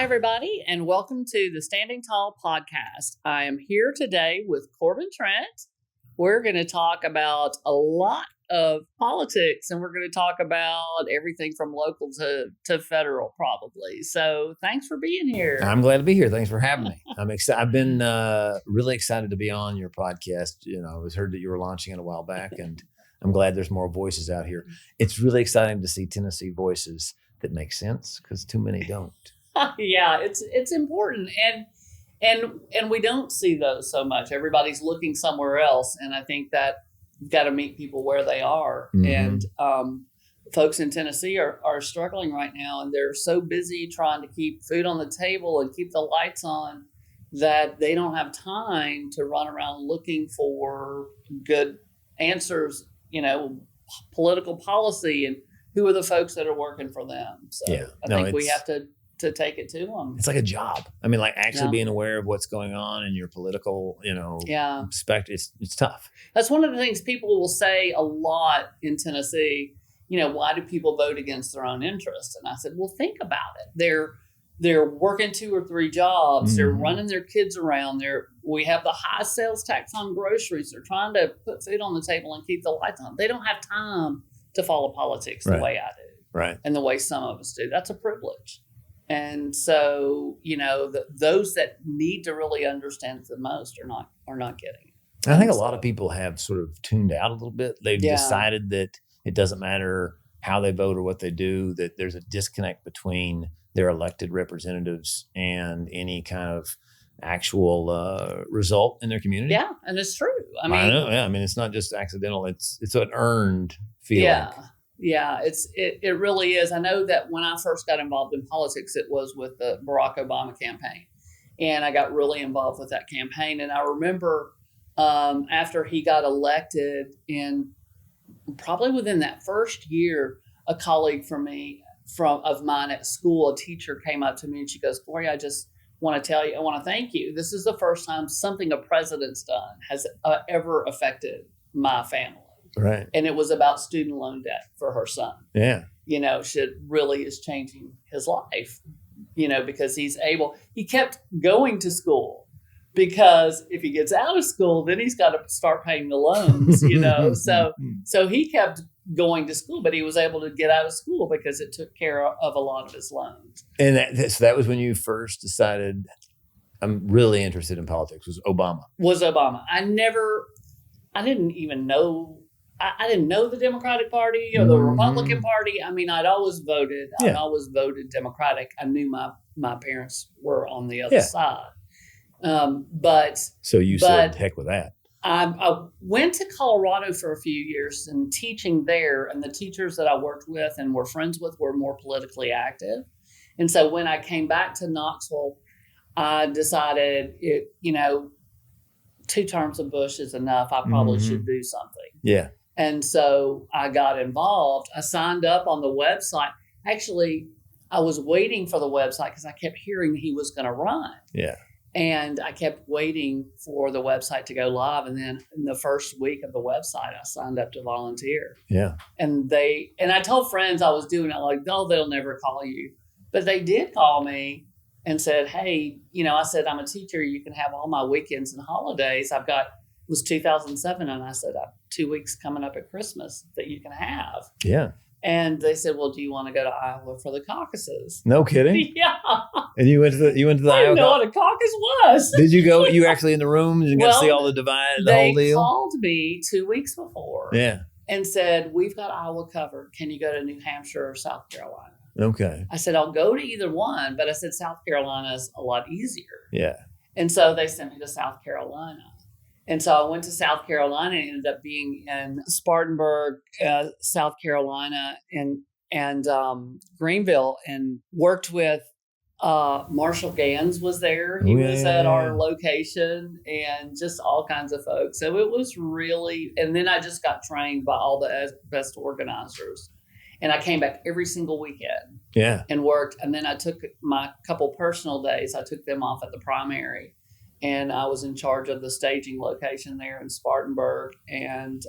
Hi, everybody, and welcome to the Standing Tall podcast. I am here today with Corbin Trent. We're going to talk about a lot of politics, and we're going to talk about everything from local to federal, probably. So thanks for being here. I'm glad to be here. Thanks for having me. I'm excited. I've been really excited to be on your podcast. I was heard that you were launching it a while back, and I'm glad there's more voices out here. It's really exciting to see Tennessee voices that make sense because too many don't. Yeah, it's important, and we don't see those so much. Everybody's looking somewhere else, and I think that you've got to meet people where they are. Mm-hmm. And folks in Tennessee are struggling right now, and they're so busy trying to keep food on the table and keep the lights on that they don't have time to run around looking for good answers, political policy, and who are the folks that are working for them. So yeah. I think we have to take it to them. It's like a job. I mean, like actually being aware of what's going on in your political, spectrum. It's tough. That's one of the things people will say a lot in Tennessee. Why do people vote against their own interests? And I said, well, think about it. They're working 2 or 3 jobs. Mm-hmm. They're running their kids around. We have the high sales tax on groceries. They're trying to put food on the table and keep the lights on. They don't have time to follow politics the way I do. Right. And the way some of us do. That's a privilege. And so, those that need to really understand it the most are not getting it. I think a lot of people have sort of tuned out a little bit. They've decided that it doesn't matter how they vote or what they do, that there's a disconnect between their elected representatives and any kind of actual result in their community. Yeah, and it's true. I know. Yeah, I mean, it's not just accidental. It's an earned feeling. Yeah, it really is. I know that when I first got involved in politics, it was with the Barack Obama campaign. And I got really involved with that campaign. And I remember after he got elected, and probably within that first year, a colleague of mine at school, a teacher, came up to me and she goes, Gloria, I just want to tell you, I want to thank you. This is the first time something a president's done has ever affected my family. Right. And it was about student loan debt for her son. Yeah. She really is changing his life, because he kept going to school, because if he gets out of school, then he's got to start paying the loans, So he kept going to school, but he was able to get out of school because it took care of a lot of his loans. And that was when you first decided, I'm really interested in politics, was Obama. I didn't even know. I didn't know the Democratic Party or the Republican Party. I mean, I'd always voted. Yeah. I always voted Democratic. I knew my parents were on the other side. So you said, heck with that. I went to Colorado for a few years and teaching there, and the teachers that I worked with and were friends with were more politically active. And so when I came back to Knoxville, I decided 2 terms of Bush is enough. I probably should do something. Yeah. And so I got involved. I signed up on the website. Actually, I was waiting for the website because I kept hearing he was going to run. Yeah. And I kept waiting for the website to go live. And then in the first week of the website, I signed up to volunteer. Yeah. And I told friends I was doing it, like, oh, they'll never call you. But they did call me and said, hey, I said, I'm a teacher. You can have all my weekends and holidays. It was 2007. And I said, I have 2 weeks coming up at Christmas that you can have. Yeah. And they said, well, do you want to go to Iowa for the caucuses? No kidding. Yeah. And you went to the Iowa? I didn't know what a caucus was. Did you go? You actually in the room? You got to see all the divide, the whole deal? They called me 2 weeks before. Yeah. And said, we've got Iowa covered. Can you go to New Hampshire or South Carolina? Okay. I said, I'll go to either one. But I said, South Carolina is a lot easier. Yeah. And so they sent me to South Carolina. And so I went to South Carolina and ended up being in Spartanburg, South Carolina, and Greenville, and worked with Marshall Gans was there. He was at our location, and just all kinds of folks. So it was really, and then I just got trained by all the best organizers. And I came back every single weekend. Yeah. And worked. And then I took my couple personal days. I took them off at the primary. And I was in charge of the staging location there in Spartanburg. And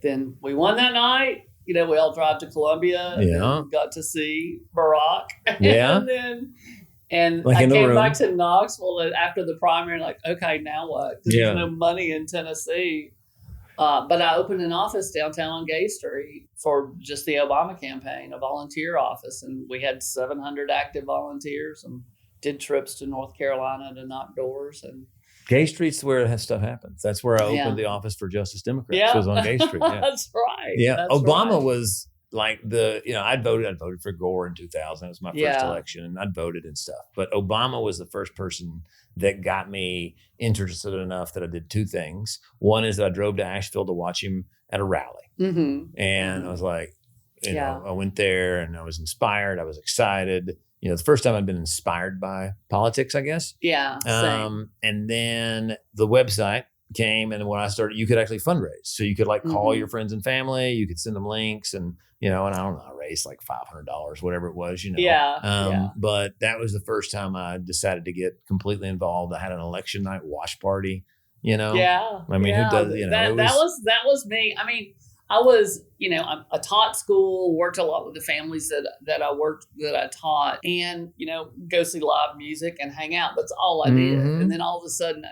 then we won that night. We all drive to Columbia and got to see Barack. Yeah. And Like I in the came room. back to Knoxville after the primary, like, okay, now what? Because Yeah. there's no money in Tennessee. But I opened an office downtown on Gay Street for just the Obama campaign, a volunteer office. And we had 700 active volunteers and did trips to North Carolina to knock doors. And Gay Street's where that stuff happens. That's where I Yeah. opened the office for Justice Democrats. yeah, It was on Gay Street. Yeah. That's right. Yeah. That's Obama right. was like I'd voted for Gore in 2000. It was my first Yeah. election, and I'd voted and stuff. But Obama was the first person that got me interested enough that I did two things. One is that I drove to Asheville to watch him at a rally. Mm-hmm. And I was like, Yeah. I went there and I was inspired. I was excited. The first time I'd been inspired by politics, I guess. Yeah. Same. And then the website came, and when I started, you could actually fundraise. So you could like call your friends and family, you could send them links, and and I don't know, I raised like $500, whatever it was, Yeah. But that was the first time I decided to get completely involved. I had an election night wash party, Yeah. I mean, who does, that was me. I mean, I was, I taught school, worked a lot with the families that I taught, and, go see live music and hang out. That's all I did. And then all of a sudden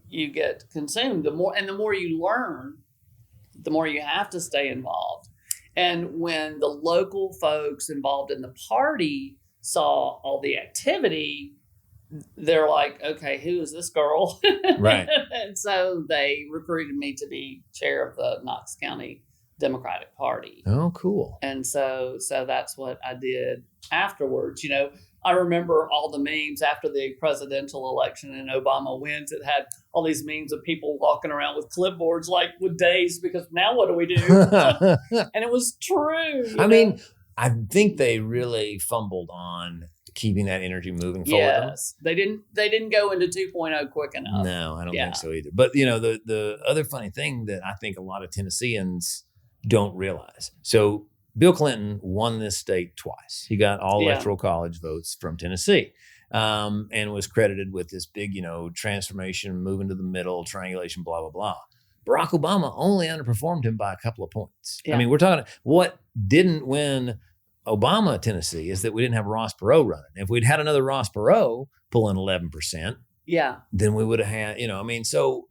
you get consumed. The more you learn, the more you have to stay involved. And when the local folks involved in the party saw all the activity, they're like, okay, who is this girl? Right. And so they recruited me to be chair of the Knox County Democratic Party. Oh, cool. And so that's what I did afterwards. I remember all the memes after the presidential election and Obama wins. It had all these memes of people walking around with clipboards, like with days, because now what do we do? And it was true. I mean, I think they really fumbled on keeping that energy moving forward. Yes, they didn't go into 2.0 quick enough. No, I don't think so either. But the other funny thing that I think a lot of Tennesseans don't realize. So Bill Clinton won this state twice. He got all electoral college votes from Tennessee, and was credited with this big, transformation, moving to the middle, triangulation, blah, blah, blah. Barack Obama only underperformed him by a couple of points. Yeah. I mean, we're talking, what didn't win Obama Tennessee is that we didn't have Ross Perot running. If we'd had another Ross Perot pulling 11%, then we would have had, so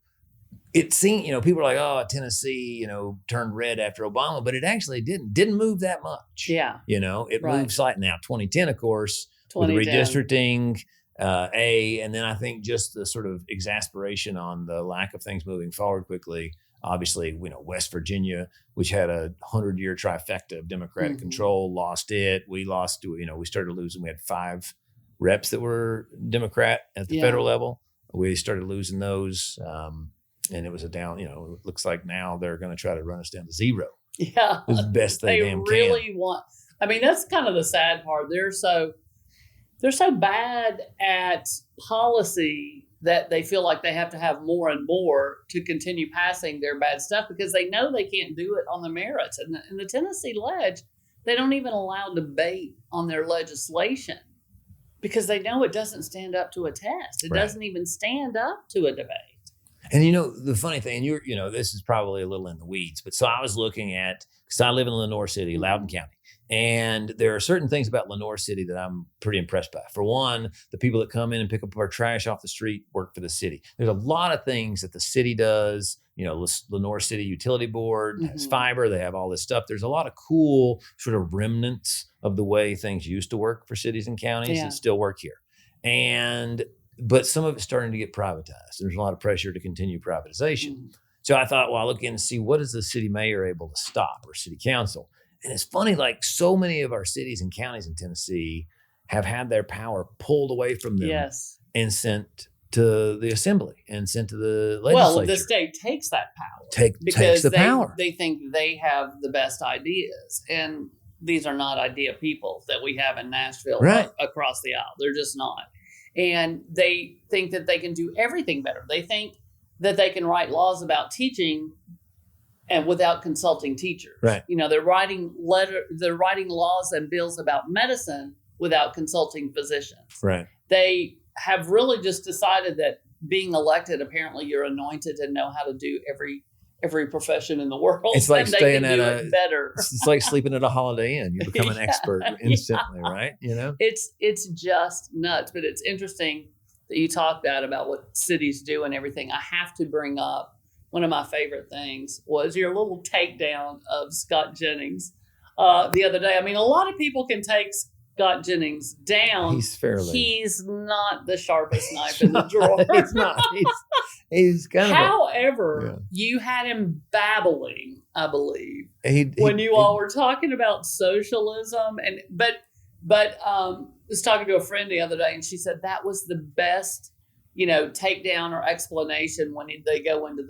it seemed, people are like, oh, Tennessee, turned red after Obama, but it actually didn't move that much. Yeah. It moved slightly. Now, 2010, of course, with redistricting, and then I think just the sort of exasperation on the lack of things moving forward quickly. Obviously, West Virginia, which had a 100-year trifecta of Democratic control, lost it. We lost, we started losing. We had 5 reps that were Democrat at the federal level. We started losing those. And it was a down, it looks like now they're going to try to run us down to 0. Yeah. It's the best they damn really can. want. I mean, that's kind of the sad part. They're so bad at policy that they feel like they have to have more and more to continue passing their bad stuff, because they know they can't do it on the merits. And in the Tennessee Ledge, they don't even allow debate on their legislation because they know it doesn't stand up to a test. It doesn't even stand up to a debate. And the funny thing, this is probably a little in the weeds, but so I was looking at, because I live in Lenoir City, Loudoun County, and there are certain things about Lenoir City that I'm pretty impressed by. For one, the people that come in and pick up our trash off the street work for the city. There's a lot of things that the city does. Lenoir City Utility Board has fiber. They have all this stuff. There's a lot of cool sort of remnants of the way things used to work for cities and counties that still work here. But some of it's starting to get privatized. There's a lot of pressure to continue privatization. So I thought, well, I'll look in and see, what is the city mayor able to stop, or city council? And it's funny, like so many of our cities and counties in Tennessee have had their power pulled away from them and sent to the assembly and sent to the legislature. Well, the state takes that power. Takes the power. They think they have the best ideas. And these are not idea people that we have in Nashville across the aisle. They're just not. And they think that they can do everything better. They think that they can write laws about teaching and without consulting teachers. Right. They're writing laws and bills about medicine without consulting physicians. Right. They have really just decided that being elected, apparently you're anointed and know how to do every profession in the world. It's like and they staying can at do a it better. It's like sleeping at a Holiday Inn. You become an Yeah, expert instantly, right? You know? It's just nuts. But it's interesting that you talked about what cities do and everything. I have to bring up one of my favorite things was your little takedown of Scott Jennings the other day. I mean, a lot of people can take Scott Jennings down. He's not the sharpest knife in the drawer. He's not. He's kind of. However, you had him babbling, I believe, when you all were talking about socialism, and but was talking to a friend the other day, and she said that was the best, takedown or explanation when they go into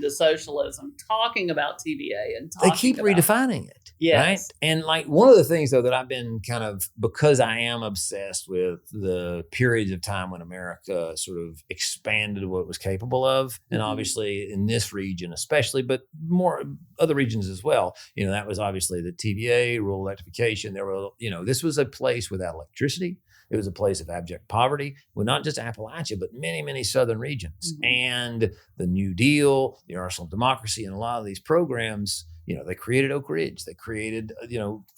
socialism, talking about TVA and they keep redefining it. Yes. Right. And like one of the things though that I've been kind of, because I am obsessed with the periods of time when America sort of expanded what it was capable of. And obviously in this region, especially, but more other regions as well, that was obviously the TVA, rural electrification. There were, this was a place without electricity. It was a place of abject poverty, well, not just Appalachia, but many, many southern regions. And the New Deal, the Arsenal of Democracy, and a lot of these programs, they created Oak Ridge. They created,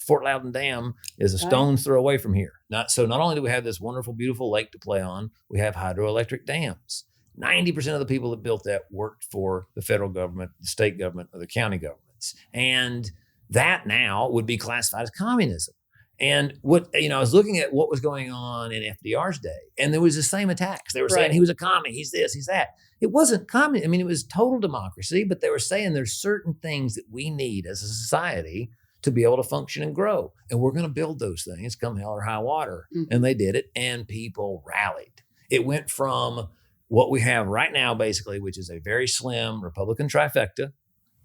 Fort Loudon Dam is a stone's throw away from here. Not only do we have this wonderful, beautiful lake to play on, we have hydroelectric dams. 90% of the people that built that worked for the federal government, the state government, or the county governments. And that now would be classified as communism. And what, I was looking at what was going on in FDR's day, and there was the same attacks. They were saying he was a commie, he's this, he's that. It wasn't commie. I mean, it was total democracy, but they were saying there's certain things that we need as a society to be able to function and grow. And we're going to build those things come hell or high water. And they did it, and people rallied. It went from what we have right now, basically, which is a very slim Republican trifecta,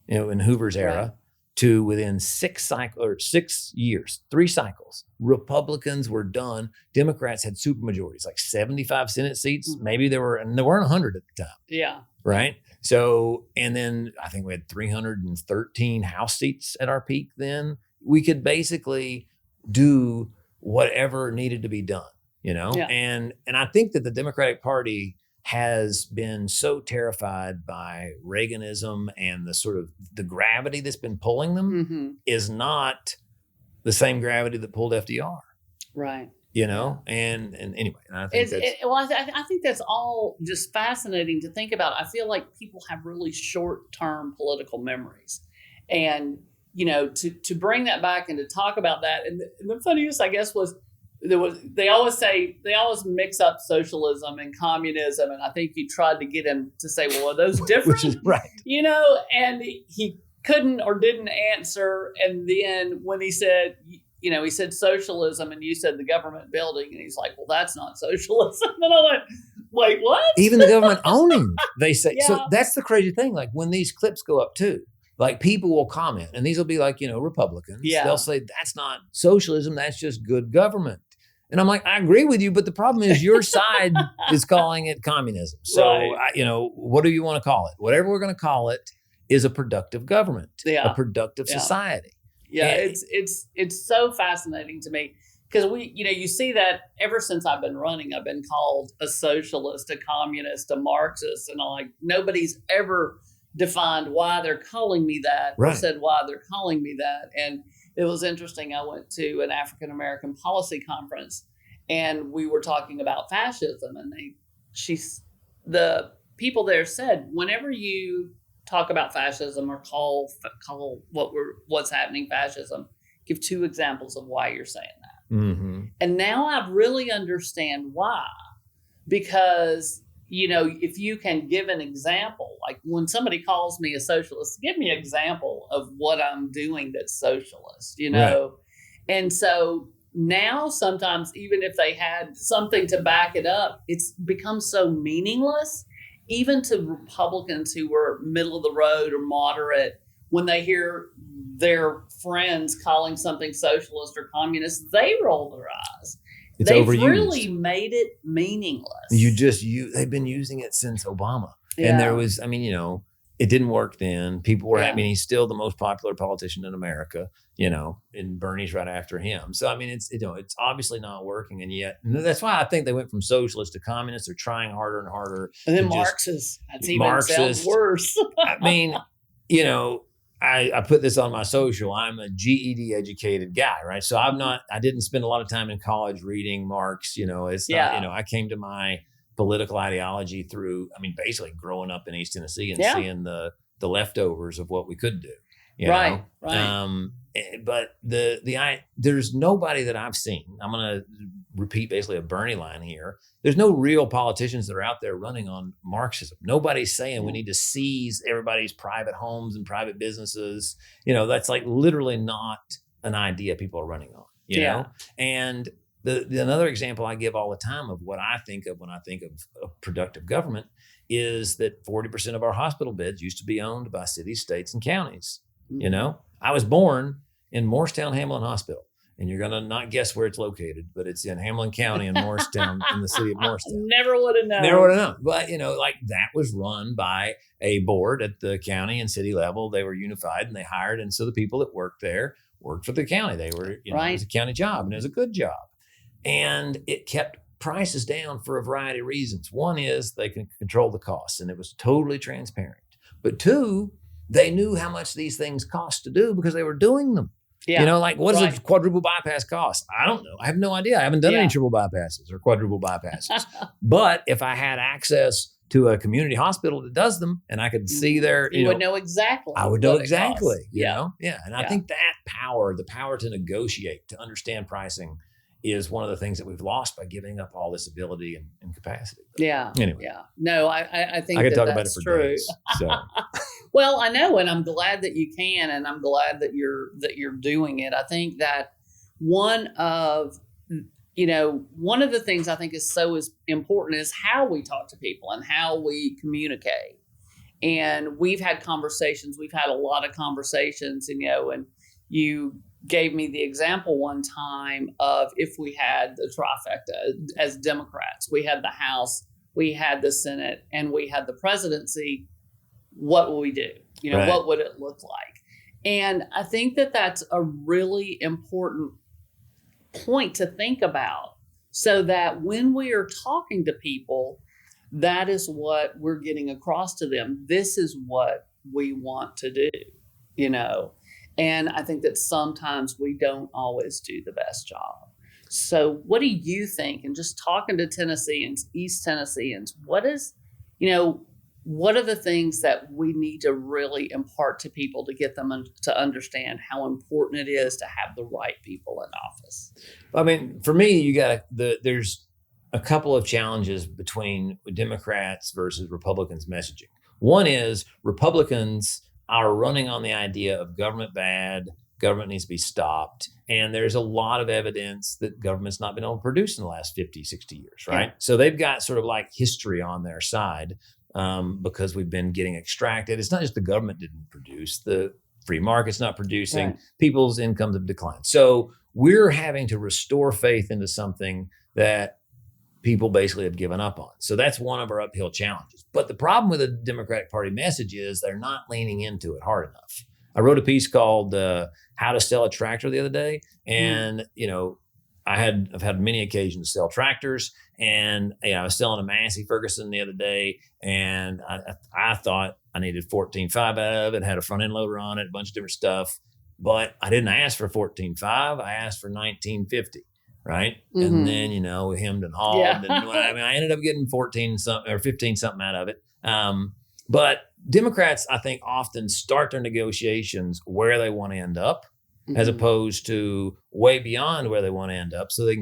in Hoover's era, to within 6 years, 3 cycles, Republicans were done. Democrats had supermajorities, like 75 Senate seats. Maybe there weren't 100 at the time. Yeah. Right. So, and then I think we had 313 House seats at our peak. Then we could basically do whatever needed to be done, and I think that the Democratic Party has been so terrified by Reaganism and the sort of the gravity that's been pulling them is not the same gravity that pulled FDR. Right. And anyway, I think I think that's all just fascinating to think about. I feel like people have really short-term political memories, and to bring that back and to talk about that. And the funniest, I guess, was they always mix up socialism and communism, and I think you tried to get him to say, well, are those different? Which is right. And he couldn't or didn't answer. And then when he said, he said socialism, and you said the government building, and he's like, well, that's not socialism. And I went, wait, what? Even the government owning, they say. So that's the crazy thing. Like when these clips go up too, like people will comment, and these will be like, Republicans. Yeah. They'll say that's not socialism. That's just good government. And I'm like, I agree with you, but the problem is your side is calling it communism. So, what do you want to call it? Whatever we're going to call it is a productive government, a productive society. Yeah, and it's so fascinating to me because you see that ever since I've been running, I've been called a socialist, a communist, a Marxist, and I'm like, nobody's ever defined why they're calling me that or said why they're calling me that. And it was interesting. I went to an African-American policy conference, and we were talking about fascism, and the people there said, whenever you talk about fascism or call what's happening fascism, give 2 examples of why you're saying that. And now I really understand why, because if you can give an example, like when somebody calls me a socialist, give me an example of what I'm doing that's socialist, Right. And so now sometimes, even if they had something to back it up, it's become so meaningless, even to Republicans who were middle of the road or moderate, when they hear their friends calling something socialist or communist, they roll their eyes. They've overused. Really made it meaningless. They've been using it since Obama. Yeah. And there was, it didn't work then. People were, Yeah. I mean, he's still the most popular politician in America, and Bernie's right after him. So, I mean, it's obviously not working. And yet, that's why I think they went from socialist to communist. They're trying harder and harder. And then Marxist. That's even sounds Marxist. worse. I mean, I put this on my social. I'm a GED educated guy, right? So I didn't spend a lot of time in college reading Marx. It's not, I came to my political ideology through, I mean, basically growing up in East Tennessee and seeing the leftovers of what we could do. Right. But there's nobody that I've seen. I'm going to repeat basically a Bernie line here. There's no real politicians that are out there running on Marxism. Nobody's saying we need to seize everybody's private homes and private businesses. That's like literally not an idea people are running on, you know? And another example I give all the time of what I think of when I think of productive government is that 40% of our hospital beds used to be owned by cities, states, and counties. I was born in Morristown Hamlin Hospital, and you're going to not guess where it's located, but it's in Hamlin County in Morristown, in the city of Morristown. Never would have known. But, like that was run by a board at the county and city level. They were unified and they hired. And so the people that worked there worked for the county. They were, it was a county job and it was a good job. And it kept prices down for a variety of reasons. One is they can control the costs, and it was totally transparent. But two, they knew how much these things cost to do because they were doing them. Yeah. What does a quadruple bypass cost? I don't know. I have no idea. I haven't done any triple bypasses or quadruple bypasses. But if I had access to a community hospital that does them and I could see their, you would know exactly. I would know exactly, you know? Yeah. And I think that the power to negotiate, to understand pricing is one of the things that we've lost by giving up all this ability and capacity. Yeah. Anyway. Yeah. No, I think I could talk that's about it for true. days. So. Well, I know, and I'm glad that you can, and I'm glad that you're doing it. I think that one of the things I think is important is how we talk to people and how we communicate. And we've had conversations. We've had a lot of conversations, and you gave me the example one time of if we had the trifecta as Democrats, we had the House, we had the Senate, and we had the presidency. What will we do? Right. What would it look like? And I think that that's a really important point to think about, so that when we are talking to people, that is what we're getting across to them. This is what we want to do, And I think that sometimes we don't always do the best job. So what do you think? And just talking to Tennesseans, East Tennesseans, what are the things that we need to really impart to people to get them to understand how important it is to have the right people in office? I mean, for me, there's a couple of challenges between Democrats versus Republicans messaging. One is Republicans are running on the idea of government bad, government needs to be stopped. And there's a lot of evidence that government's not been able to produce in the last 50, 60 years, right? Yeah. So they've got sort of like history on their side because we've been getting extracted. It's not just the government didn't produce, the free market's not producing, right. People's incomes have declined. So we're having to restore faith into something that people basically have given up on. So that's one of our uphill challenges. But the problem with the Democratic Party message is they're not leaning into it hard enough. I wrote a piece called How to Sell a Tractor the other day. And, I've had many occasions to sell tractors. And I was selling a Massey Ferguson the other day. And I thought I needed 14.5 out of it, had a front end loader on it, a bunch of different stuff. But I didn't ask for 14.5. I asked for 19.50. Right. Mm-hmm. And then, we hemmed and hawed. Yeah. And I ended up getting 14 something or 15 something out of it. But Democrats, I think, often start their negotiations where they want to end up, mm-hmm. as opposed to way beyond where they want to end up, so they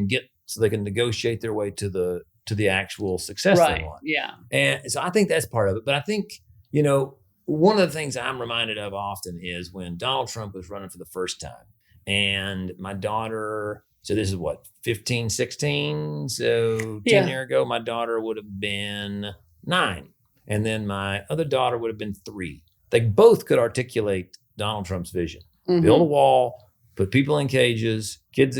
can negotiate their way to the actual success they want. Yeah. And so I think that's part of it. But I think, one of the things I'm reminded of often is when Donald Trump was running for the first time, and my daughter. So this is 15, 16. So 10 years ago, my daughter would have been 9. And then my other daughter would have been 3. They both could articulate Donald Trump's vision. Mm-hmm. Build a wall, put people in cages, kids,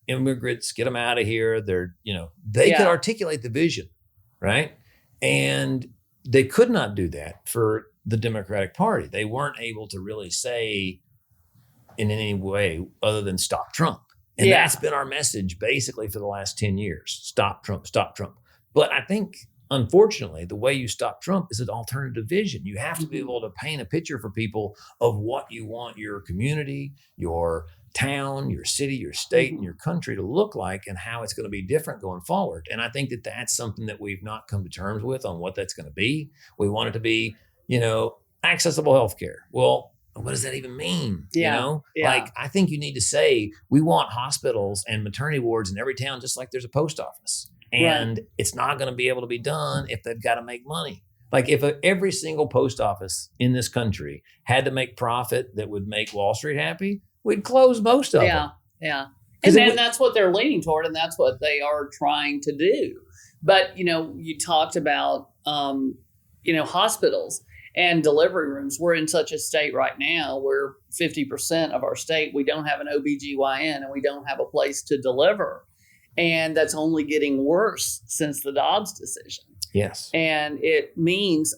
immigrants, get them out of here. They could articulate the vision, right? And they could not do that for the Democratic Party. They weren't able to really say in any way other than stop Trump. And that's been our message basically for the last 10 years. Stop Trump, stop Trump. But I think, unfortunately, the way you stop Trump is an alternative vision. You have to be able to paint a picture for people of what you want your community, your town, your city, your state, and your country to look like and how it's going to be different going forward. And I think that that's something that we've not come to terms with on what that's going to be. We want it to be, accessible healthcare. Well, what does that even mean? Like, I think you need to say, we want hospitals and maternity wards in every town, just like there's a post office. And it's not going to be able to be done if they've got to make money. Like if every single post office in this country had to make profit that would make Wall Street happy, we'd close most of them. Yeah. And then that's what they're leaning toward, and that's what they are trying to do. But, you talked about, hospitals and delivery rooms. We're in such a state right now where 50% of our state, we don't have an OBGYN and we don't have a place to deliver. And that's only getting worse since the Dobbs decision. Yes. And it means,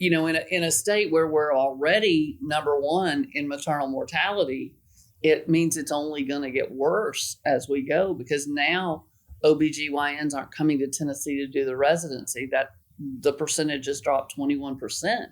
in a state where we're already number one in maternal mortality, it means it's only going to get worse as we go, because now OBGYNs aren't coming to Tennessee to do the residency. That the percentage has dropped 21%.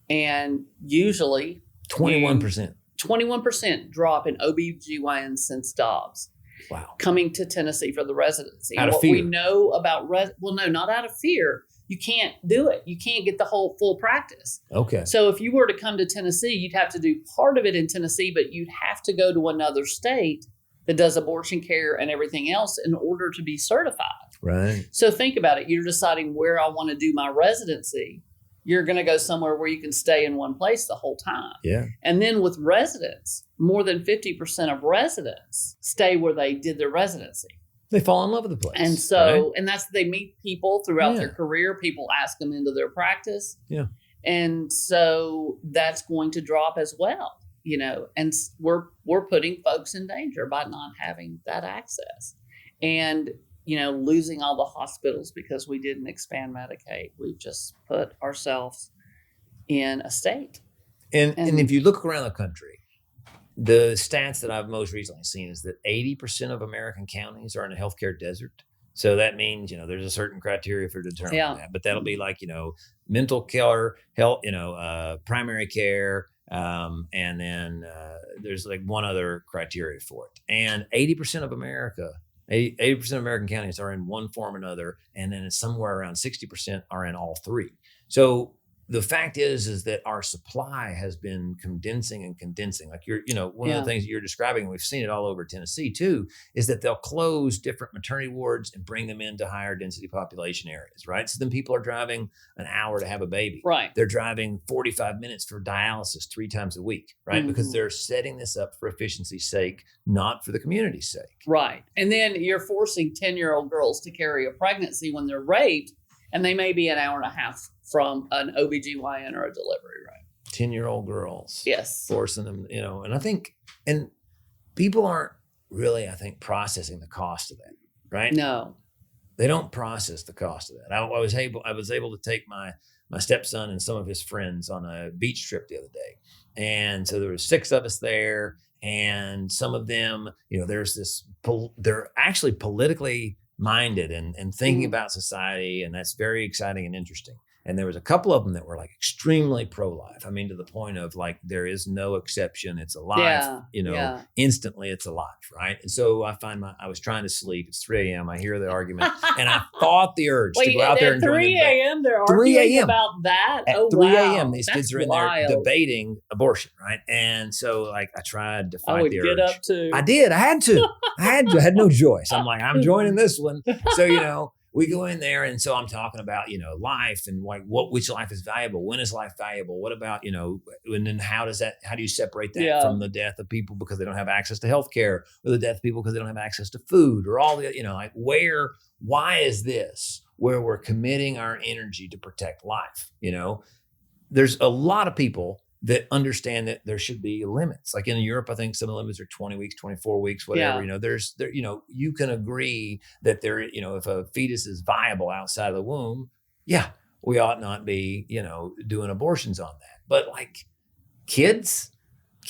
And usually 21% drop in OBGYNs since Dobbs. Wow. Coming to Tennessee for the residency. Out of what fear. we know about, no, not out of fear. You can't do it. You can't get the whole full practice. Okay. So if you were to come to Tennessee, you'd have to do part of it in Tennessee, but you'd have to go to another state that does abortion care and everything else in order to be certified. Right. So think about it. You're deciding where I want to do my residency. You're going to go somewhere where you can stay in one place the whole time. Yeah. And then with residents, more than 50% of residents stay where they did their residency. They fall in love with the place. And so, right? and that's, they meet people throughout their career. People ask them into their practice. Yeah. And so that's going to drop as well, and we're putting folks in danger by not having that access. And, losing all the hospitals because we didn't expand Medicaid. We've just put ourselves in a state. And if you look around the country, the stats that I've most recently seen is that 80% of American counties are in a healthcare desert. So that means, there's a certain criteria for determining that, but that'll be like, mental care, health, primary care. And then there's like one other criteria for it. And 80% of American counties are in one form or another. And then it's somewhere around 60% are in all three. So the fact is that our supply has been condensing. Like one of the things that you're describing, and we've seen it all over Tennessee too, is that they'll close different maternity wards and bring them into higher density population areas, right? So then people are driving an hour to have a baby. Right. They're driving 45 minutes for dialysis 3 times a week, right? Mm-hmm. Because they're setting this up for efficiency's sake, not for the community's sake. Right. And then you're forcing 10-year-old girls to carry a pregnancy when they're raped, and they may be an hour and a half from an OBGYN or a delivery room. 10-year-old girls. Yes. Forcing them, and I think, and people aren't really, processing the cost of that, right? No. They don't process the cost of that. I was able to take my stepson and some of his friends on a beach trip the other day. And so there were 6 of us there, and some of them, there's this, they're actually politically minded and thinking about society. And that's very exciting and interesting. And there was a couple of them that were like extremely pro-life. I mean, to the point of like, there is no exception. It's a life, instantly it's a life. Right. And so I was trying to sleep. It's 3 a.m. I hear the argument and I fought the urge to go out there and join 3 a.m. They're arguing about that. At 3 a.m. These kids are in there debating abortion. Right. And so like, I tried to fight the urge. I would get up too. I did. I had to. I had no choice. I'm like, I'm joining this one. So, we go in there. And so I'm talking about, life and like which life is valuable? When is life valuable? What about, and then how do you separate that from the death of people because they don't have access to healthcare, or the death of people because they don't have access to food, or all the, why is this where we're committing our energy to protect life? There's a lot of people that understand that there should be limits. Like in Europe, I think some of the limits are 20 weeks, 24 weeks, whatever. You can agree that if a fetus is viable outside of the womb, we ought not be, doing abortions on that. But like kids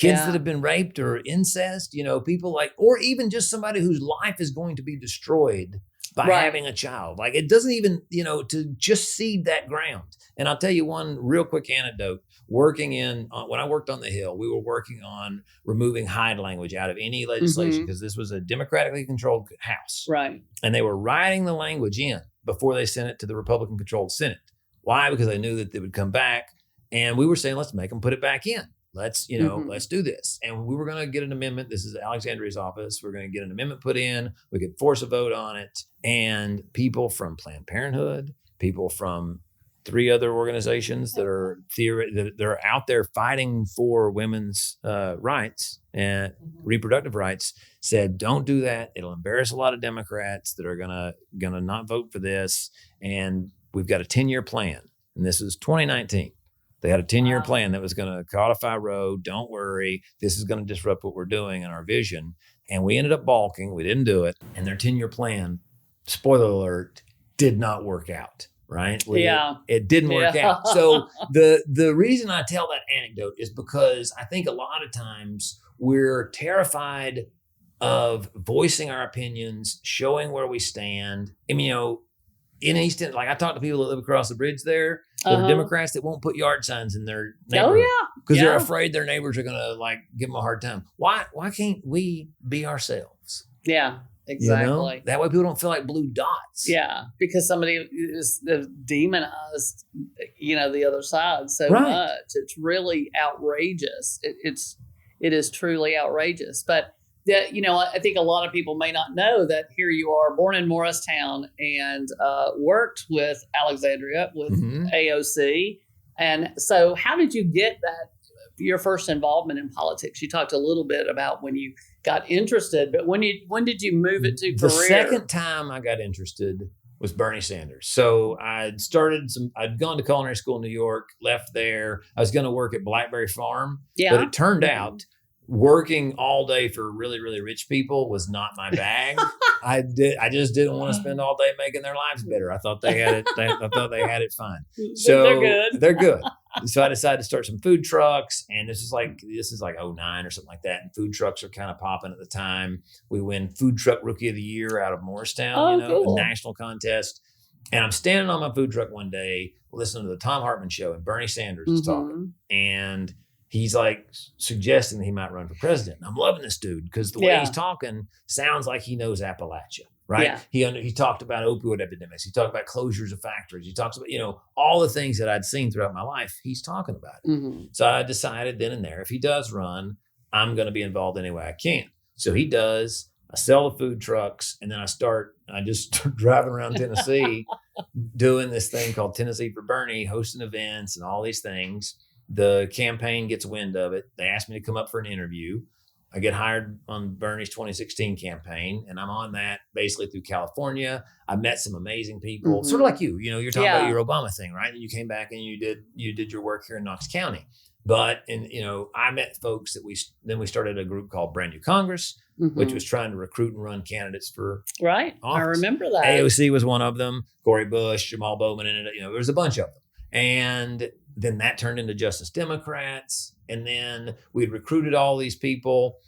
that have been raped or incest, people like, or even just somebody whose life is going to be destroyed by having a child. Like it doesn't even, to just seed that ground. And I'll tell you one real quick anecdote. When I worked on the Hill, we were working on removing Hyde language out of any legislation because this was a democratically controlled House. Right. And they were writing the language in before they sent it to the Republican controlled Senate. Why? Because they knew that they would come back. And we were saying, let's make them put it back in. Let's do this. And we were going to get an amendment. This is Alexandria's office. We're going to get an amendment put in. We could force a vote on it. And people from Planned Parenthood, people from 3 other organizations that are out there fighting for women's rights and reproductive rights said, don't do that. It'll embarrass a lot of Democrats that are gonna not vote for this. And we've got a 10-year plan. And this is 2019. They had a 10-year plan that was going to codify Roe. Don't worry. This is going to disrupt what we're doing and our vision. And we ended up balking. We didn't do it. And their 10-year plan, spoiler alert, did not work out. Right? It didn't work out. So the reason I tell that anecdote is because I think a lot of times we're terrified of voicing our opinions, showing where we stand. I mean, in East End, like I talk to people that live across the bridge there, that are Democrats that won't put yard signs in their neighborhood because they're afraid their neighbors are going to like give them a hard time. Why can't we be ourselves? Yeah. Exactly. That way people don't feel like blue dots. Yeah, because somebody is demonized, the other side so much. It's really outrageous. It is truly outrageous. But I think a lot of people may not know that here you are, born in Morristown, and worked with Alexandria with AOC. And so, how did you get your first involvement in politics? You talked a little bit about when you got interested, but when did you move it to career? The second time I got interested was Bernie Sanders. So I'd gone to culinary school in New York, left there. I was going to work at Blackberry Farm, but it turned out working all day for really, really rich people was not my bag. I just didn't want to spend all day making their lives better. I thought they had it. I thought they had it fine. So they're good. So I decided to start some food trucks, and this is like 2009 or something like that. And food trucks are kind of popping at the time. We win Food Truck Rookie of the Year out of Morristown, cool. a national contest. And I'm standing on my food truck one day, listening to the Tom Hartman show, and Bernie Sanders is talking, and he's like suggesting that he might run for president. And I'm loving this dude because the way he's talking sounds like he knows Appalachia. Right. Yeah. He talked about opioid epidemics. He talked about closures of factories. He talks about, all the things that I'd seen throughout my life. He's talking about it. So I decided then and there, if he does run, I'm going to be involved any way I can. So he does. I sell the food trucks, and then I just start driving around Tennessee doing this thing called Tennessee for Bernie, hosting events and all these things. The campaign gets wind of it. They asked me to come up for an interview. I get hired on Bernie's 2016 campaign, and I'm on that basically through California. I met some amazing people, sort of like you. You're talking about your Obama thing, right? And you came back and you did your work here in Knox County. But I met folks that we started a group called Brand New Congress, which was trying to recruit and run candidates for office. I remember that. AOC was one of them. Cory Bush, Jamal Bowman, and there was a bunch of them, and then that turned into Justice Democrats. And then we'd recruited all these people,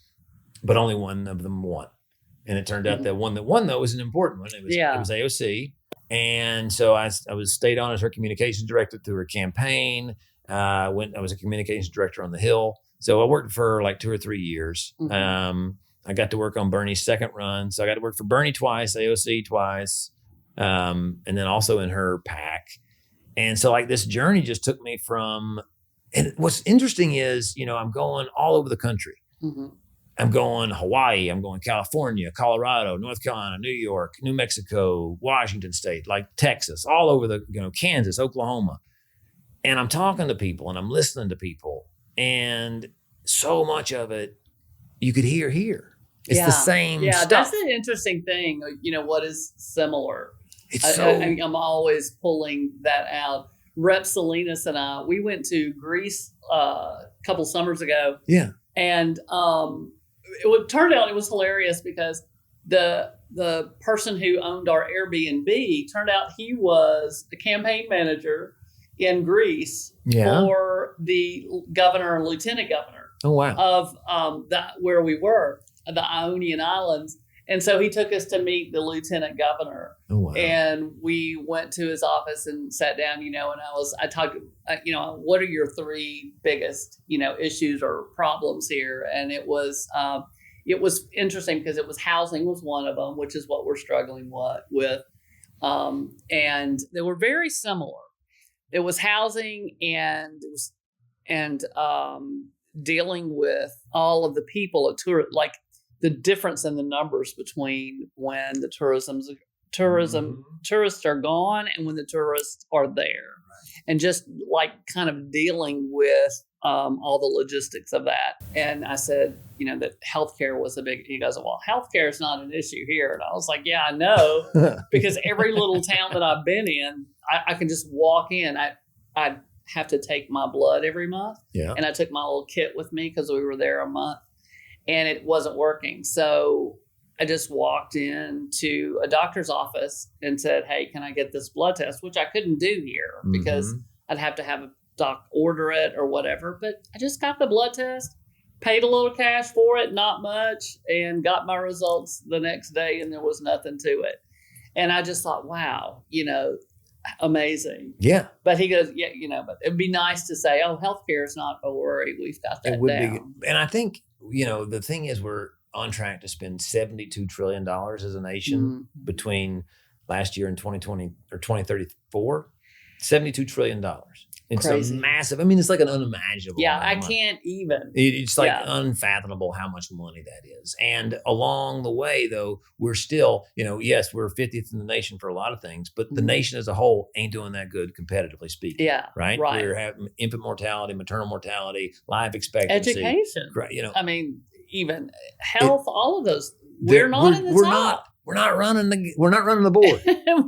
but only one of them won. And it turned out that one that won, though, was an important one. It was AOC. And so I stayed on as her communications director through her campaign. I was a communications director on the Hill. So I worked for like 2 or 3 years. I got to work on Bernie's second run. So I got to work for Bernie twice, AOC twice, and then also in her PAC. And so like this journey just took me and what's interesting is, I'm going all over the country. I'm going Hawaii, I'm going California, Colorado, North Carolina, New York, New Mexico, Washington State, like Texas, all over Kansas, Oklahoma. And I'm talking to people and I'm listening to people, and so much of it you could hear here. It's the same stuff. That's an interesting thing. What is similar? I'm always pulling that out. Rep Salinas and I, we went to Greece a couple summers ago. Yeah. And it turned out it was hilarious because the the person who owned our Airbnb, turned out he was the campaign manager in Greece for the governor and lieutenant governor of where we were, the Ionian Islands. And so he took us to meet the lieutenant governor. And we went to his office and sat down, and I talked, what are your three biggest, issues or problems here? And it was interesting because it was housing was one of them, which is what we're struggling with. And they were very similar. It was housing and dealing with all of the people at like the difference in the numbers between when the tourists are gone and when the tourists are there, and just like kind of dealing with all the logistics of that. And I said, that healthcare was he goes, well, healthcare is not an issue here. And I was like, yeah, I know, because every little town that I've been in, I can just walk in. I have to take my blood every month. And I took my little kit with me because we were there a month and it wasn't working. So I just walked into a doctor's office and said, hey, can I get this blood test? Which I couldn't do here because I'd have to have a doc order it or whatever. But I just got the blood test, paid a little cash for it, not much, and got my results the next day, and there was nothing to it. And I just thought, wow, amazing. Yeah. But he goes, but it'd be nice to say, oh, healthcare is not a worry. We've got that down. And I think, the thing is we're on track to spend $72 trillion as a nation between last year and 2020 or 2034. $72 trillion. It's crazy. A massive, it's like an unimaginable. Yeah, I can't even. It's like unfathomable how much money that is. And along the way, though, we're still, yes, we're 50th in the nation for a lot of things, but the nation as a whole ain't doing that good competitively speaking. Yeah. Right? We're having infant mortality, maternal mortality, life expectancy. Education. Right, even health, all of those. We're not in the top. We're not running the board.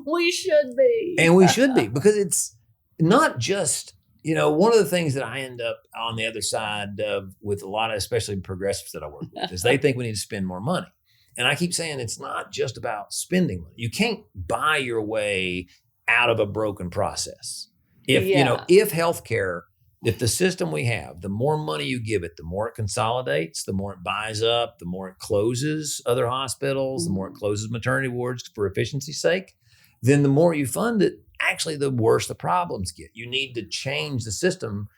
We should be. And we should be, because it's not just, one of the things that I end up on the other side of with a lot of, especially progressives that I work with, is they think we need to spend more money. And I keep saying it's not just about spending money. You can't buy your way out of a broken process. If healthcare, if the system we have, the more money you give it, the more it consolidates, the more it buys up, the more it closes other hospitals, the more it closes maternity wards for efficiency's sake, then the more you fund it, actually the worse the problems get. You need to change the system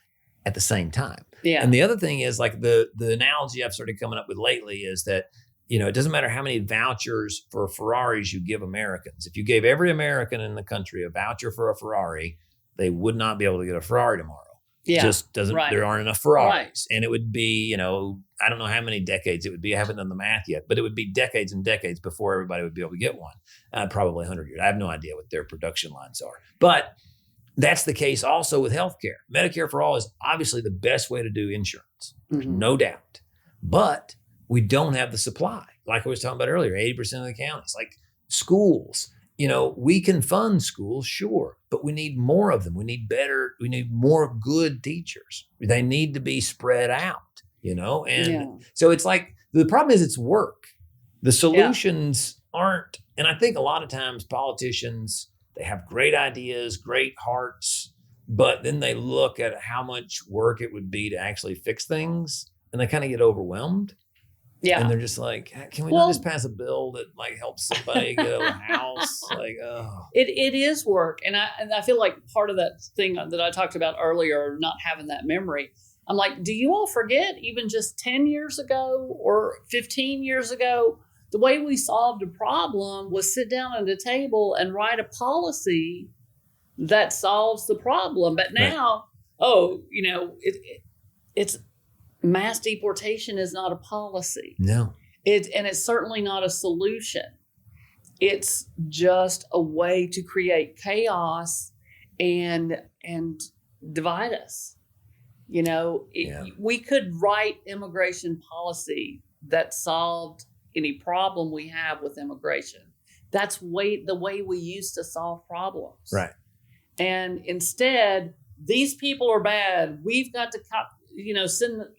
at the same time. Yeah. And the other thing is, like, the analogy I've started coming up with lately is that, it doesn't matter how many vouchers for Ferraris you give Americans. If you gave every American in the country a voucher for a Ferrari, they would not be able to get a Ferrari tomorrow. Yeah. Just doesn't, there aren't enough Ferraris. And it would be, I don't know how many decades it would be. I haven't done the math yet, but it would be decades and decades before everybody would be able to get one. Probably 100 years. I have no idea what their production lines are. But that's the case also with healthcare. Medicare for all is obviously the best way to do insurance. There's no doubt. But we don't have the supply. Like I was talking about earlier, 80% of the counties, like schools. We can fund schools, sure, but we need more of them. We need more good teachers. They need to be spread out, and so it's like, the problem is it's work. The solutions aren't, and I think a lot of times politicians, they have great ideas, great hearts, but then they look at how much work it would be to actually fix things, and they kind of get overwhelmed. Yeah. And they're just like, can we not just pass a bill that like helps somebody get a house? Like, It is work. And I feel like part of that thing that I talked about earlier, not having that memory, I'm like, do you all forget even just 10 years ago or 15 years ago, the way we solved a problem was sit down at a table and write a policy that solves the problem. But now, it's mass deportation is not a policy. No. It's certainly not a solution. It's just a way to create chaos and divide us. We could write immigration policy that solved any problem we have with immigration. That's the way we used to solve problems. Right. And instead, these people are bad. We've got to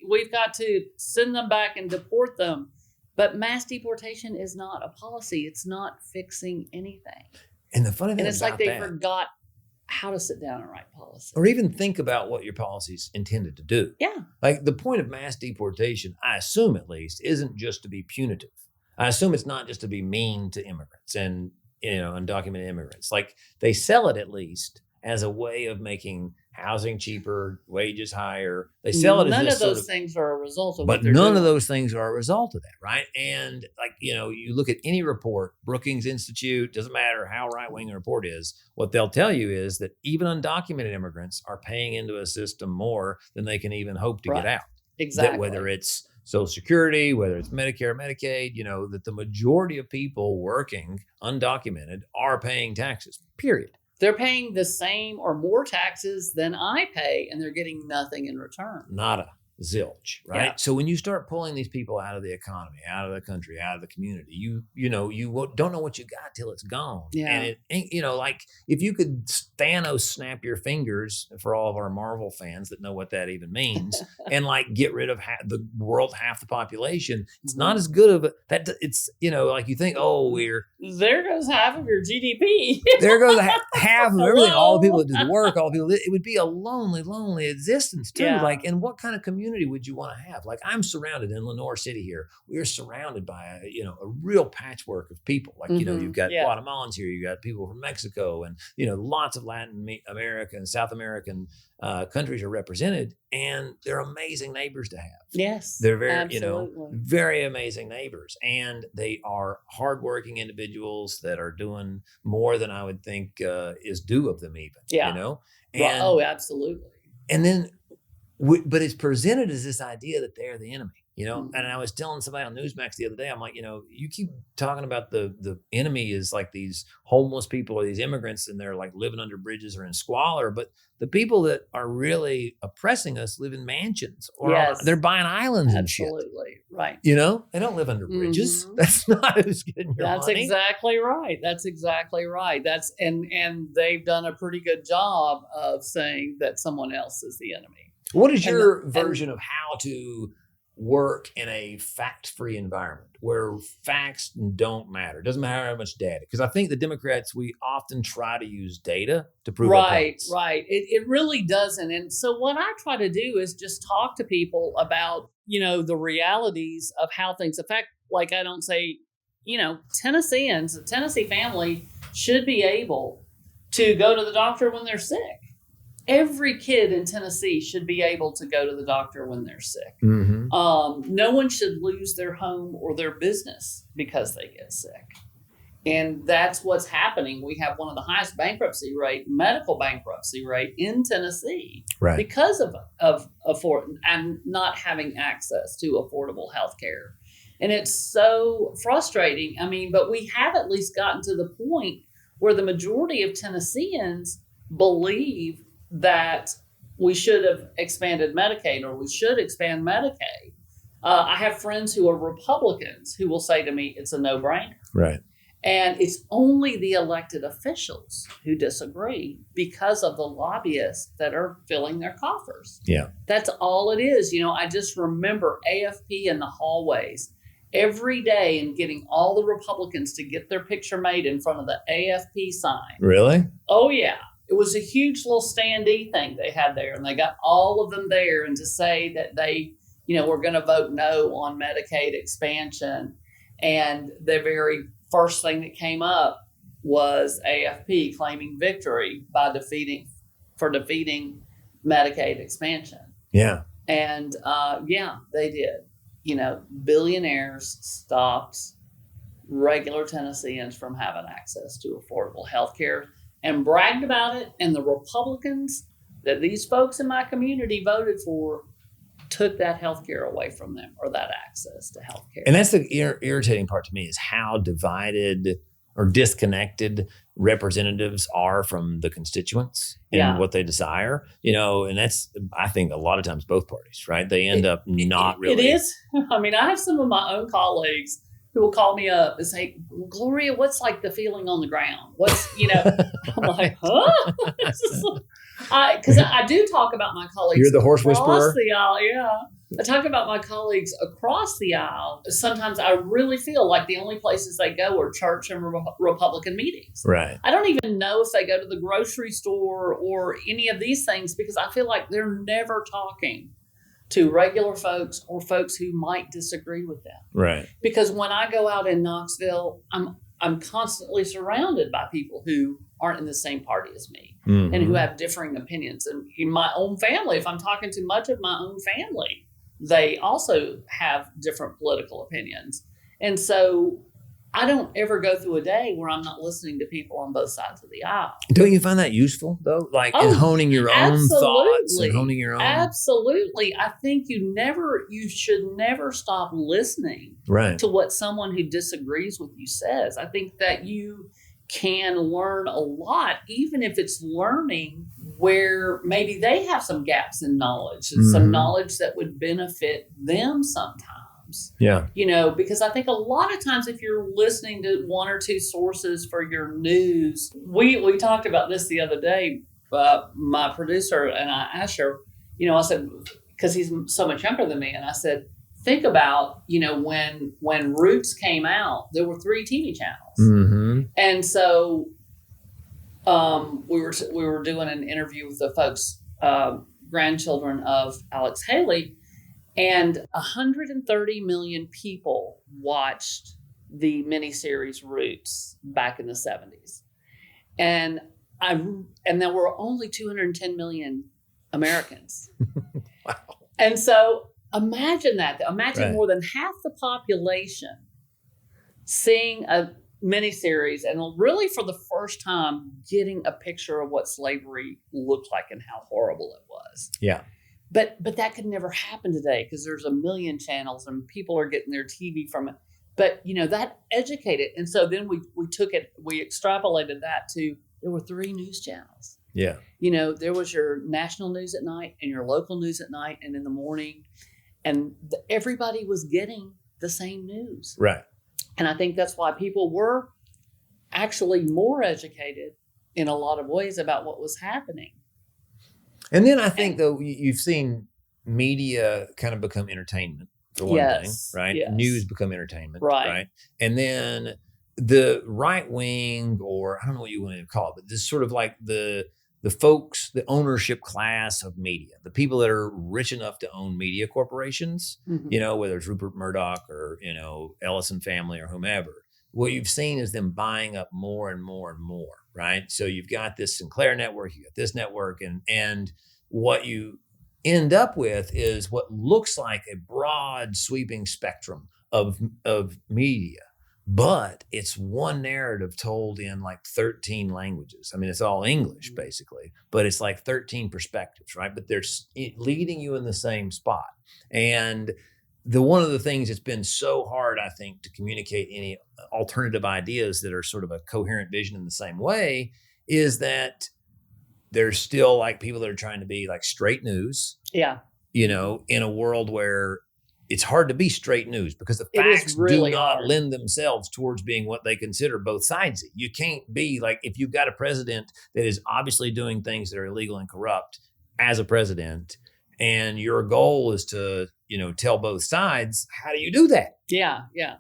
we've got to send them back and deport them. But mass deportation is not a policy. It's not fixing anything. And the funny thing it's about like they that, forgot how to sit down and write policy. or even think about what your policy's intended to do. Yeah. Like the point of mass deportation, I assume at least, isn't just to be punitive. I assume it's not just to be mean to immigrants and, undocumented immigrants. Like they sell it at least as a way of making housing cheaper, wages higher. They sell it as none this of those things are a result of but what they're none doing. of those things are a result of that, right? And like, you look at any report, Brookings Institute, doesn't matter how right-wing the report is, what they'll tell you is that even undocumented immigrants are paying into a system more than they can even hope to get out. Exactly. That whether it's Social Security, whether it's Medicare, Medicaid, that the majority of people working undocumented are paying taxes, period. They're paying the same or more taxes than I pay, and they're getting nothing in return. Nada. Zilch, right? Yeah. So when you start pulling these people out of the economy, out of the country, out of the community, you don't know what you got till it's gone. Yeah. And it ain't, like if you could Thanos snap your fingers, for all of our Marvel fans that know what that even means, and like get rid of the world, half the population, it's not as good of that. It's, like you think, there goes half of your GDP. There goes half of everything, all the people that do the work, all the people, it would be a lonely existence too. Yeah. Like, and what kind of community would you want to have? Like I'm surrounded in Lenore City here. We are surrounded by a real patchwork of people. Like, you've got Guatemalans here, you got people from Mexico, and, lots of Latin America and South American countries are represented, and they're amazing neighbors to have. Yes. They're very, absolutely. very amazing neighbors. And they are hardworking individuals that are doing more than I would think is due of them even, And, absolutely. And then, but it's presented as this idea that they're the enemy, And I was telling somebody on Newsmax the other day, I'm like, you keep talking about the enemy is like these homeless people or these immigrants, and they're like living under bridges or in squalor. But the people that are really oppressing us live in mansions, or they're buying islands and shit. Absolutely. Right. They don't live under bridges. Mm-hmm. That's not who's getting your money. That's exactly right. That's exactly right. And they've done a pretty good job of saying that someone else is the enemy. What is your version of how to work in a fact-free environment where facts don't matter? It doesn't matter how much data. Because I think the Democrats, we often try to use data to prove our points. Right. It really doesn't. And so what I try to do is just talk to people about, the realities of how things affect. Like I don't say, Tennesseans, a Tennessee family should be able to go to the doctor when they're sick. Every kid in Tennessee should be able to go to the doctor when they're sick. Mm-hmm. No one should lose their home or their business because they get sick. And that's what's happening. We have one of the highest medical bankruptcy rate in Tennessee, right, because of and not having access to affordable health care. And it's so frustrating. I mean, but we have at least gotten to the point where the majority of Tennesseans believe that we should have expanded Medicaid, or we should expand Medicaid. I have friends who are Republicans who will say to me, it's a no-brainer. Right. And it's only the elected officials who disagree because of the lobbyists that are filling their coffers. Yeah. That's all it is. I just remember AFP in the hallways every day and getting all the Republicans to get their picture made in front of the AFP sign. Really? Oh, yeah. It was a huge little standee thing they had there, and they got all of them there, and to say that they, were going to vote no on Medicaid expansion. And the very first thing that came up was AFP claiming victory by defeating Medicaid expansion. Yeah. And they did. Billionaires stopped regular Tennesseans from having access to affordable health care and bragged about it. And the Republicans that these folks in my community voted for took that health care away from them, or that access to health care. And that's the irritating part to me, is how divided or disconnected representatives are from the constituents and what they desire, and that's, I think, a lot of times both parties, right? They end up not really. It is. I mean, I have some of my own colleagues who will call me up and say, Gloria, what's like the feeling on the ground? What's, I'm like, huh? Because I do talk about my colleagues. You're the horse whisperer? The aisle, yeah. I talk about my colleagues across the aisle. Sometimes I really feel like the only places they go are church and Republican meetings. Right. I don't even know if they go to the grocery store or any of these things because I feel like they're never talking to regular folks or folks who might disagree with them. Right. Because when I go out in Knoxville, I'm constantly surrounded by people who aren't in the same party as me and who have differing opinions. And in my own family, if I'm talking to much of my own family, they also have different political opinions. And so I don't ever go through a day where I'm not listening to people on both sides of the aisle. Don't you find that useful though? Like in honing your own thoughts and honing your own. Absolutely. I think you should never stop listening to what someone who disagrees with you says. I think that you can learn a lot, even if it's learning where maybe they have some gaps in knowledge and some knowledge that would benefit them sometimes. Yeah. Because I think a lot of times if you're listening to one or two sources for your news, we talked about this the other day, my producer and I asked her, I said, because he's so much younger than me, and I said, think about, when Roots came out, there were 3 TV channels. And so we were doing an interview with the folks, grandchildren of Alex Haley, and 130 million people watched the miniseries Roots back in the 70s. And there were only 210 million Americans. Wow. And so imagine that. Imagine more than half the population seeing a miniseries and really for the first time getting a picture of what slavery looked like and how horrible it was. Yeah. But that could never happen today because there's a million channels and people are getting their TV from it. But, that educated. And so then we took it, we extrapolated that to, there were 3 news channels. Yeah. There was your national news at night and your local news at night and in the morning. And everybody was getting the same news. Right. And I think that's why people were actually more educated in a lot of ways about what was happening. And then I think, though, you've seen media kind of become entertainment, for one thing, right? Yes. News become entertainment, right? And then the right wing, or I don't know what you want to call it, but this sort of like the folks, the ownership class of media, the people that are rich enough to own media corporations, whether it's Rupert Murdoch or, Ellison family or whomever, what you've seen is them buying up more and more and more, right? So you've got this Sinclair network, you got this network, and what you end up with is what looks like a broad sweeping spectrum of media, but it's one narrative told in like 13 languages. I mean, it's all English basically, but it's like 13 perspectives, right? But they're leading you in the same spot. And one of the things that's been so hard, I think, to communicate any alternative ideas that are sort of a coherent vision in the same way is that there's still like people that are trying to be like straight news. Yeah. In a world where it's hard to be straight news because the facts really do not lend themselves towards being what they consider both sides. You can't be like, if you've got a president that is obviously doing things that are illegal and corrupt as a president, and your goal is to, tell both sides, how do you do that? Yeah. Yeah.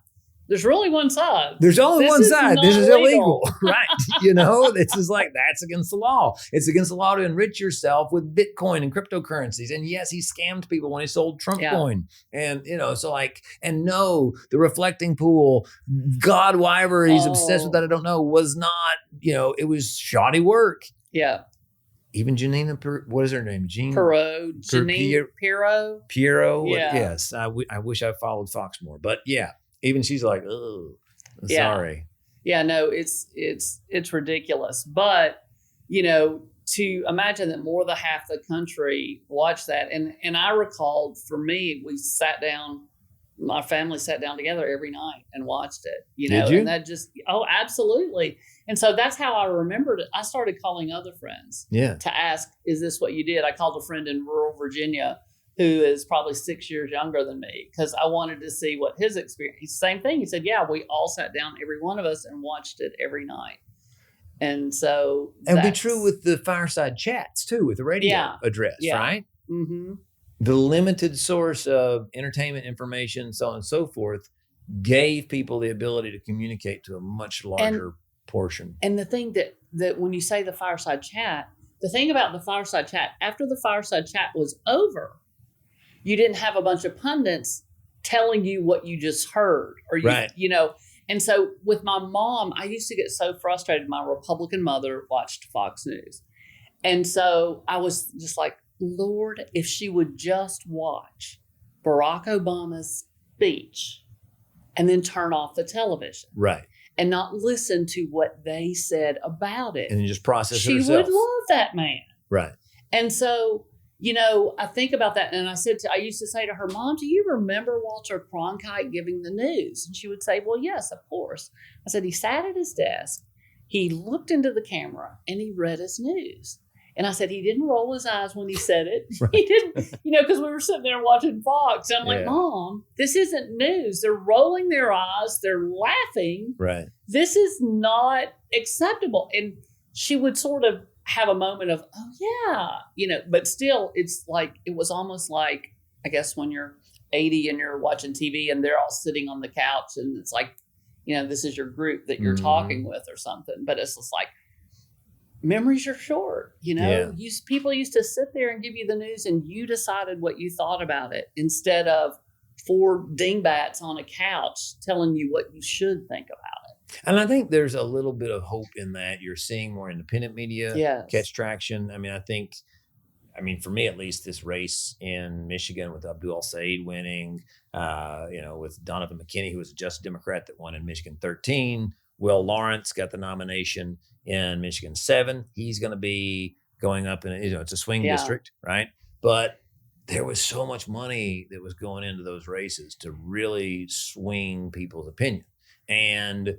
There's really one side. There's only one side. This is illegal, right? This is like, that's against the law. It's against the law to enrich yourself with Bitcoin and cryptocurrencies. And yes, he scammed people when he sold Trump coin. And, so like, and no, the reflecting pool, God, why ever he's obsessed with that, I don't know, was not, it was shoddy work. Yeah. Even Janina, what is her name? Perot. Janine Pirro. Pirro. Yeah. Yes. I wish I followed Fox more, but yeah. Even she's like, oh, sorry. Yeah, no, it's ridiculous. But, to imagine that more than half the country watched that. And I recalled for me, my family sat down together every night and watched it, Did you? And that just, absolutely. And so that's how I remembered it. I started calling other friends to ask, is this what you did? I called a friend in rural Virginia who is probably 6 years younger than me, because I wanted to see what his experience. Same thing. He said, yeah, we all sat down, every one of us, and watched it every night. And so and be true with the fireside chats too, with the radio address, right? Mm-hmm. the limited source of entertainment, information, so on and so forth, gave people the ability to communicate to a much larger portion. And the thing that when you say the fireside chat, the thing about the fireside chat, after the fireside chat was over, you didn't have a bunch of pundits telling you what you just heard, or you know. And so with my mom, I used to get so frustrated. My Republican mother watched Fox News. And so I was just like, Lord, if she would just watch Barack Obama's speech and then turn off the television. Right. And not listen to what they said about it. And just process she it herself. She would love that man. Right. And so, I think about that. And I used to say to her, Mom, do you remember Walter Cronkite giving the news? And she would say, well, yes, of course. I said, he sat at his desk, he looked into the camera, and he read his news. And I said, he didn't roll his eyes when he said it. Right. He didn't, because we were sitting there watching Fox. And I'm like, Mom, this isn't news. They're rolling their eyes. They're laughing. Right. This is not acceptable. And she would sort of have a moment of, oh, yeah, but still, it's like, it was almost like, I guess, when you're 80 and you're watching TV and they're all sitting on the couch and it's like, this is your group that you're talking with or something. But it's just like, memories are short, people used to sit there and give you the news and you decided what you thought about it instead of 4 dingbats on a couch telling you what you should think about it. And I think there's a little bit of hope in that. You're seeing more independent media catch traction. I mean, for me, at least, this race in Michigan with Abdul Said winning, with Donovan McKinney, who was a Just Democrat that won in Michigan 13, Will Lawrence got the nomination in Michigan 7. He's going to be going up in, it's a swing district, right? But there was so much money that was going into those races to really swing people's opinion. And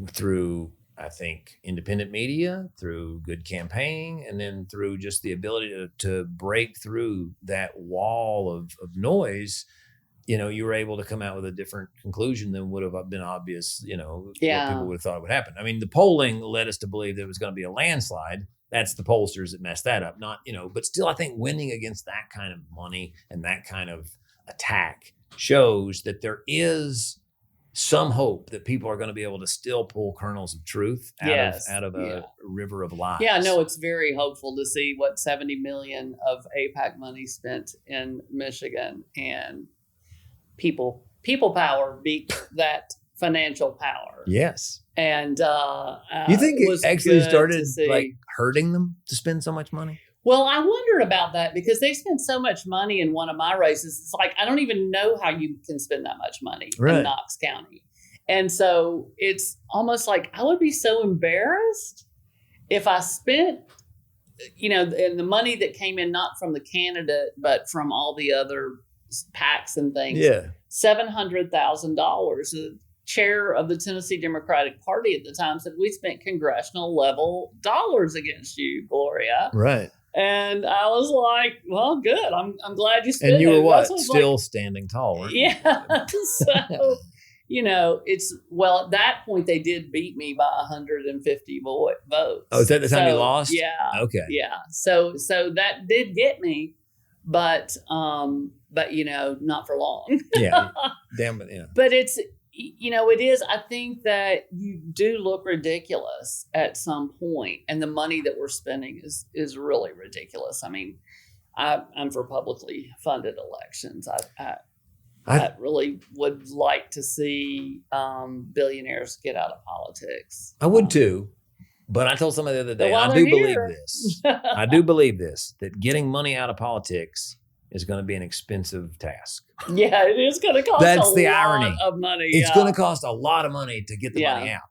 through, I think, independent media, through good campaigning, and then through just the ability to break through that wall of noise, you were able to come out with a different conclusion than would have been obvious, what people would have thought would happen. I mean, the polling led us to believe there was going to be a landslide. That's the pollsters that messed that up, not, but still, I think winning against that kind of money and that kind of attack shows that there is some hope that people are going to be able to still pull kernels of truth out of a river of lies. Yeah, no, it's very hopeful to see what $70 million of AIPAC money spent in Michigan, and people power beat that financial power. Yes. And you think it actually started like hurting them to spend so much money? Well, I wondered about that because they spent so much money in one of my races. It's like, I don't even know how you can spend that much money in Knox County. And so it's almost like I would be so embarrassed if I spent, and the money that came in, not from the candidate, but from all the other PACs and things. Yeah. $700,000. The chair of the Tennessee Democratic Party at the time said, we spent congressional level dollars against you, Gloria. Right. And I was like, well, good. I'm glad you spent it. And you were what? Still standing tall, weren't you? Yeah. So, at that point, they did beat me by 150 votes. Oh, is that the time you lost? Yeah. Okay. Yeah. So that did get me, but not for long. Yeah. Damn it. Yeah. But it's, it is, I think that you do look ridiculous at some point, and the money that we're spending is really ridiculous. I mean, I'm for publicly funded elections. I really would like to see billionaires get out of politics. I would too. But I told somebody the other day, I do believe this. I do believe this, that getting money out of politics is going to be an expensive task. Yeah, it is going to cost lot of money. It's going to cost a lot of money to get the money out,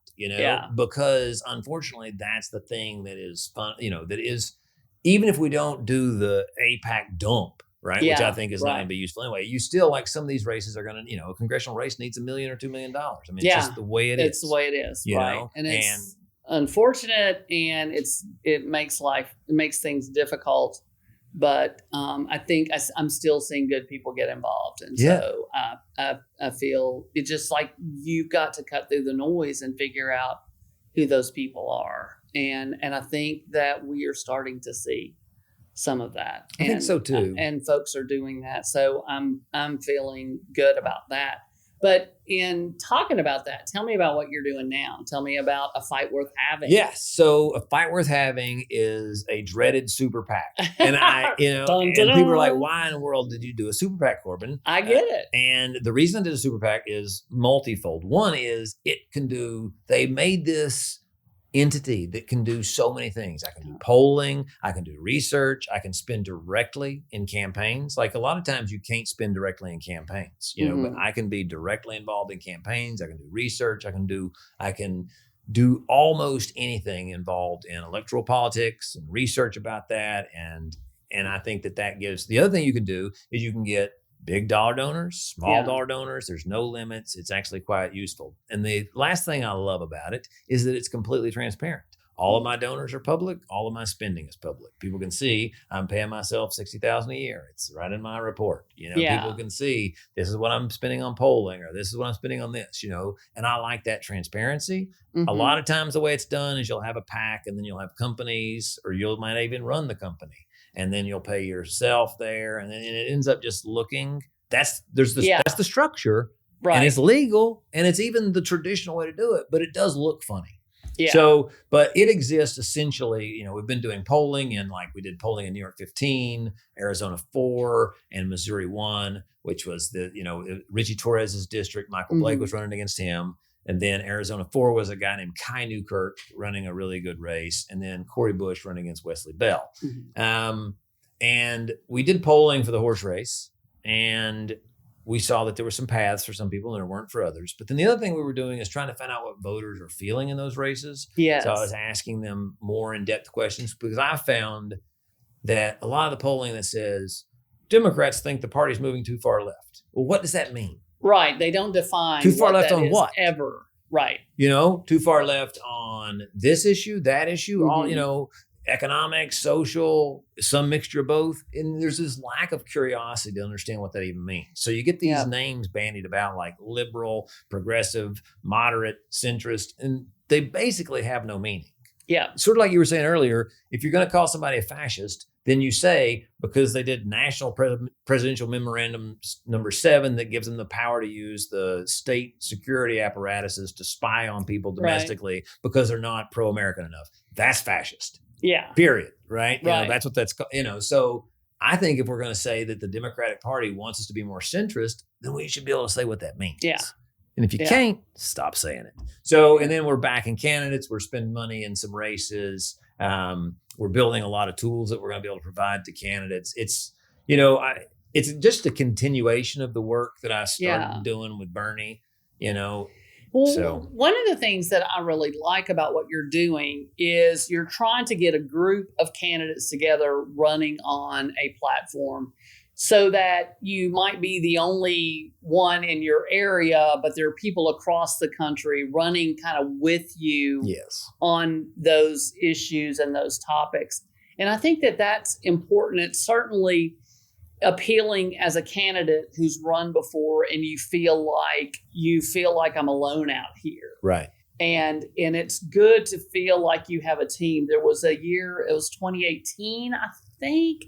because unfortunately that's the thing that is fun, that is, even if we don't do the AIPAC dump, right, which I think is not going to be useful anyway, you still, like, some of these races are going to, a congressional race needs $1 million or $2 million. I mean, it's just the way it is. It's the way it is, right? And it's unfortunate, and it makes things difficult. But I think I'm still seeing good people get involved. And so I feel it's just like you've got to cut through the noise and figure out who those people are. And I think that we are starting to see some of that. I think so too. And folks are doing that. So I'm feeling good about that. But in talking about that, tell me about what you're doing now. Tell me about A Fight Worth Having. Yes. So A Fight Worth Having is a dreaded super PAC. And Dun, dun, and people are like, dun. why in the world did you do a super PAC, Corbin? I get it. And the reason I did a super PAC is multifold. One is they made this entity that can do so many things. I can do polling, I can do research, I can spend directly in campaigns. Like a lot of times you can't spend directly in campaigns, but I can be directly involved in campaigns. I can do research. I can do almost anything involved in electoral politics and research about that. And I think that gives, the other thing you can do is you can get big dollar donors, small dollar donors. There's no limits. It's actually quite useful. And the last thing I love about it is that it's completely transparent. All of my donors are public. All of my spending is public. People can see I'm paying myself $60,000 a year. It's right in my report. People can see this is what I'm spending on polling, or this is what I'm spending on this. And I like that transparency. A lot of times the way it's done is you'll have a PAC, and then you'll have companies, or you might even run the company. And then you'll pay yourself there, and then it ends up just looking. That's the structure, right? And it's legal, and it's even the traditional way to do it. But it does look funny. Yeah. So, but it exists essentially. We've been doing polling, and we did polling in New York 15, Arizona 4, and Missouri 1, which was Richie Torres's district. Michael Blake was running against him. And then Arizona 4 was a guy named Kai Newkirk running a really good race. And then Corey Bush running against Wesley Bell. And we did polling for the horse race. And we saw that there were some paths for some people and there weren't for others. But then the other thing we were doing is trying to find out what voters are feeling in those races. Yes. So I was asking them more in-depth questions, because I found that a lot of the polling that says Democrats think the party's moving too far left. Well, what does that mean? Right. They don't define too far left on what ever. Right. Too far left on this issue, that issue, all, economic, social, some mixture of both. And there's this lack of curiosity to understand what that even means. So you get these names bandied about like liberal, progressive, moderate, centrist, and they basically have no meaning. Yeah. Sort of like you were saying earlier, if you're going to call somebody a fascist, then you say, because they did National Presidential Memorandum number 7 that gives them the power to use the state security apparatuses to spy on people domestically because they're not pro-American enough. That's fascist. Yeah. Period. Right? Right. That's what that's, so I think if we're going to say that the Democratic Party wants us to be more centrist, then we should be able to say what that means. Yeah. And if you can't, stop saying it. So, and then we're backing candidates. We're spending money in some races. We're building a lot of tools that we're going to be able to provide to candidates. It's, it's just a continuation of the work that I started doing with Bernie, Well, so one of the things that I really like about what you're doing is you're trying to get a group of candidates together running on a platform, so that you might be the only one in your area, but there are people across the country running kind of with you on those issues and those topics. And I think that that's important. It's certainly appealing as a candidate who's run before and you feel like I'm alone out here. Right. And it's good to feel like you have a team. There was a year, it was 2018, I think,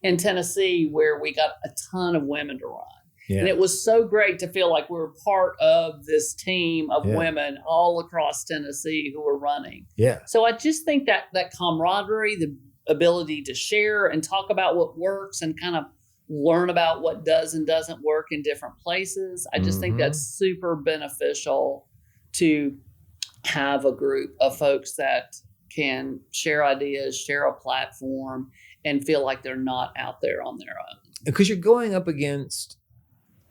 in Tennessee, where we got a ton of women to run. Yeah. And it was so great to feel like we were part of this team of women all across Tennessee who were running. Yeah. So I just think that camaraderie, the ability to share and talk about what works and kind of learn about what does and doesn't work in different places. I just think that's super beneficial to have a group of folks that can share ideas, share a platform, and feel like they're not out there on their own. Because you're going up against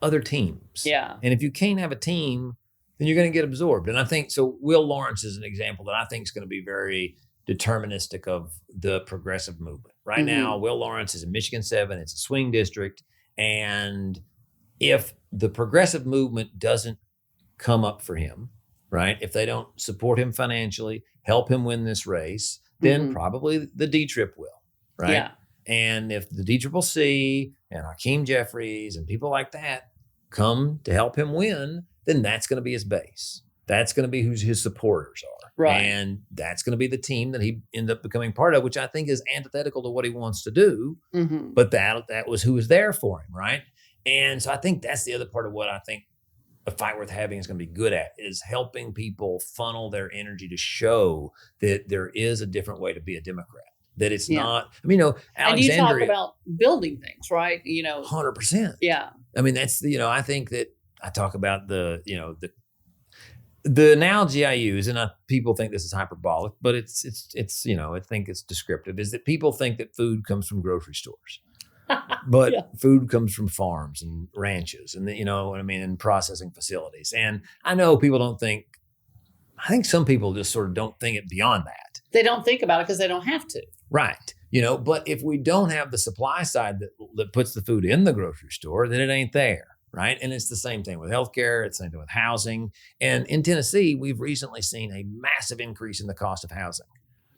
other teams. Yeah. And if you can't have a team, then you're going to get absorbed. And I think, so Will Lawrence is an example that I think is going to be very deterministic of the progressive movement. Right now, Will Lawrence is in Michigan 7. It's a swing district. And if the progressive movement doesn't come up for him, right, if they don't support him financially, help him win this race, then probably the D-Trip will. Right. Yeah. And if the DCCC and Hakeem Jeffries and people like that come to help him win, then that's going to be his base. That's going to be who his supporters are. Right. And that's going to be the team that he ended up becoming part of, which I think is antithetical to what he wants to do. Mm-hmm. But that was who was there for him, right? And so I think that's the other part of what I think a fight worth having is going to be good at, is helping people funnel their energy to show that there is a different way to be a Democrat. That it's not, I mean, Alexandria. And you talk about building things, right? 100%. Yeah. I mean, that's, I think that I talk about the analogy I use, and people think this is hyperbolic, but it's I think it's descriptive, is that people think that food comes from grocery stores. But food comes from farms and ranches and, and processing facilities. And I know people don't think, I think some people just sort of don't think it beyond that. They don't think about it because they don't have to. Right. But if we don't have the supply side that puts the food in the grocery store, then it ain't there. Right. And it's the same thing with healthcare. It's the same thing with housing. And in Tennessee, we've recently seen a massive increase in the cost of housing.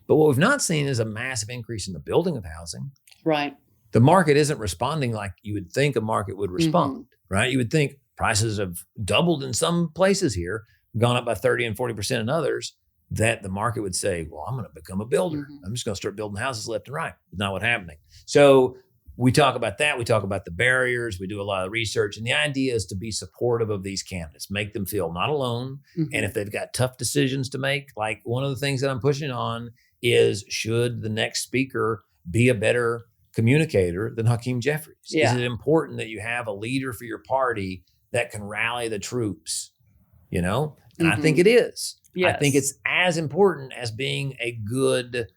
But what we've not seen is a massive increase in the building of housing. Right. The market isn't responding like you would think a market would respond, right? You would think prices have doubled in some places here, gone up by 30 and 40% in others, that the market would say, well, I'm going to become a builder. I'm just going to start building houses left and right. It's not what's happening. So we talk about that. We talk about the barriers. We do a lot of research. And the idea is to be supportive of these candidates, make them feel not alone. And if they've got tough decisions to make, like one of the things that I'm pushing on is, should the next speaker be a better communicator than Hakeem Jeffries? Is it important that you have a leader for your party that can rally the troops? And I think it is. Yes. I think it's as important as being a good,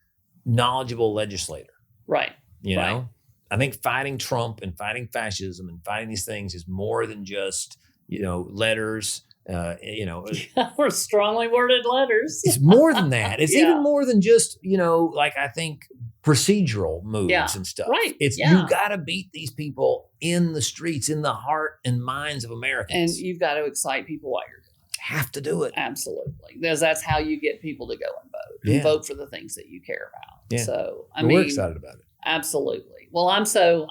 knowledgeable legislator. Right. Right. I think fighting Trump and fighting fascism and fighting these things is more than just, letters. Or strongly worded letters. It's more than that. It's even more than just, I think procedural moves and stuff. Right. It's you got to beat these people in the streets, in the heart and minds of Americans. And you've got to excite people while you're doing it. Have to do it. Absolutely. Because that's how you get people to go and vote. And vote for the things that you care about. Yeah. So we're excited about it. Absolutely. Well, I'm so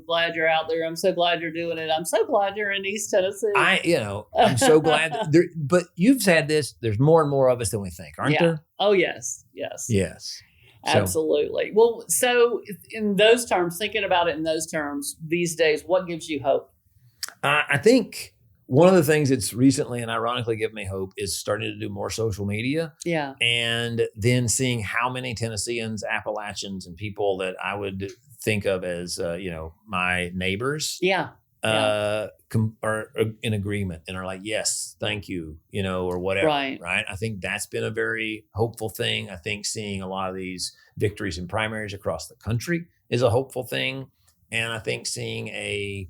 glad you're out there. I'm so glad you're doing it. I'm so glad you're in East Tennessee. I'm so glad. But you've said this. There's more and more of us than we think, aren't there? Oh, yes. Yes. Yes. Absolutely. Well, so in those terms, thinking about it in those terms these days, what gives you hope? I think one of the things that's recently and ironically given me hope is starting to do more social media. Yeah. And then seeing how many Tennesseans, Appalachians, and people that I would think of as, my neighbors. Are in agreement and are like, yes, thank you, or whatever. Right. I think that's been a very hopeful thing. I think seeing a lot of these victories in primaries across the country is a hopeful thing. And I think seeing a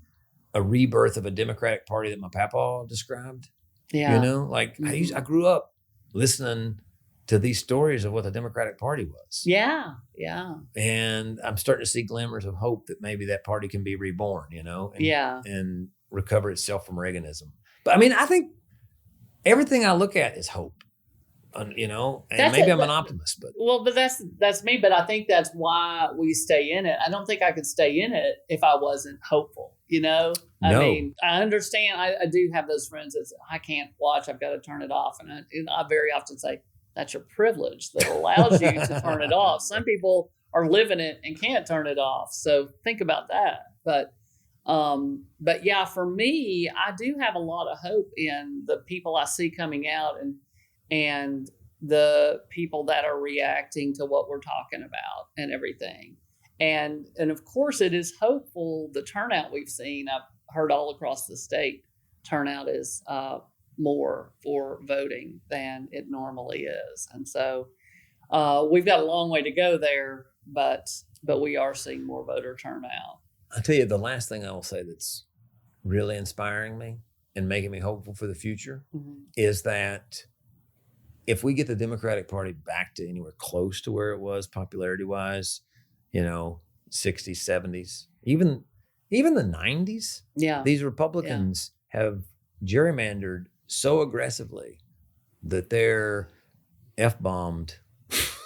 rebirth of a Democratic Party that my papa described. Yeah. I grew up listening to these stories of what the Democratic Party was. Yeah. Yeah. And I'm starting to see glimmers of hope that maybe that party can be reborn, and recover itself from Reaganism. But I think everything I look at is hope, and maybe I'm an optimist, but that's me. But I think that's why we stay in it. I don't think I could stay in it if I wasn't hopeful, I mean, I understand. I do have those friends that say, I can't watch. I've got to turn it off. And I very often say, that's your privilege that allows you to turn it off. Some people are living it and can't turn it off. So think about that. But yeah, for me, I do have a lot of hope in the people I see coming out and the people that are reacting to what we're talking about and everything. And of course, it is hopeful. The turnout we've seen, I've heard all across the state, turnout is more for voting than it normally is. And so we've got a long way to go there, but we are seeing more voter turnout. I'll tell you, the last thing I will say that's really inspiring me and making me hopeful for the future is that if we get the Democratic Party back to anywhere close to where it was popularity-wise, 60s, 70s, even the 90s, these Republicans have gerrymandered so aggressively that they're F-bombed.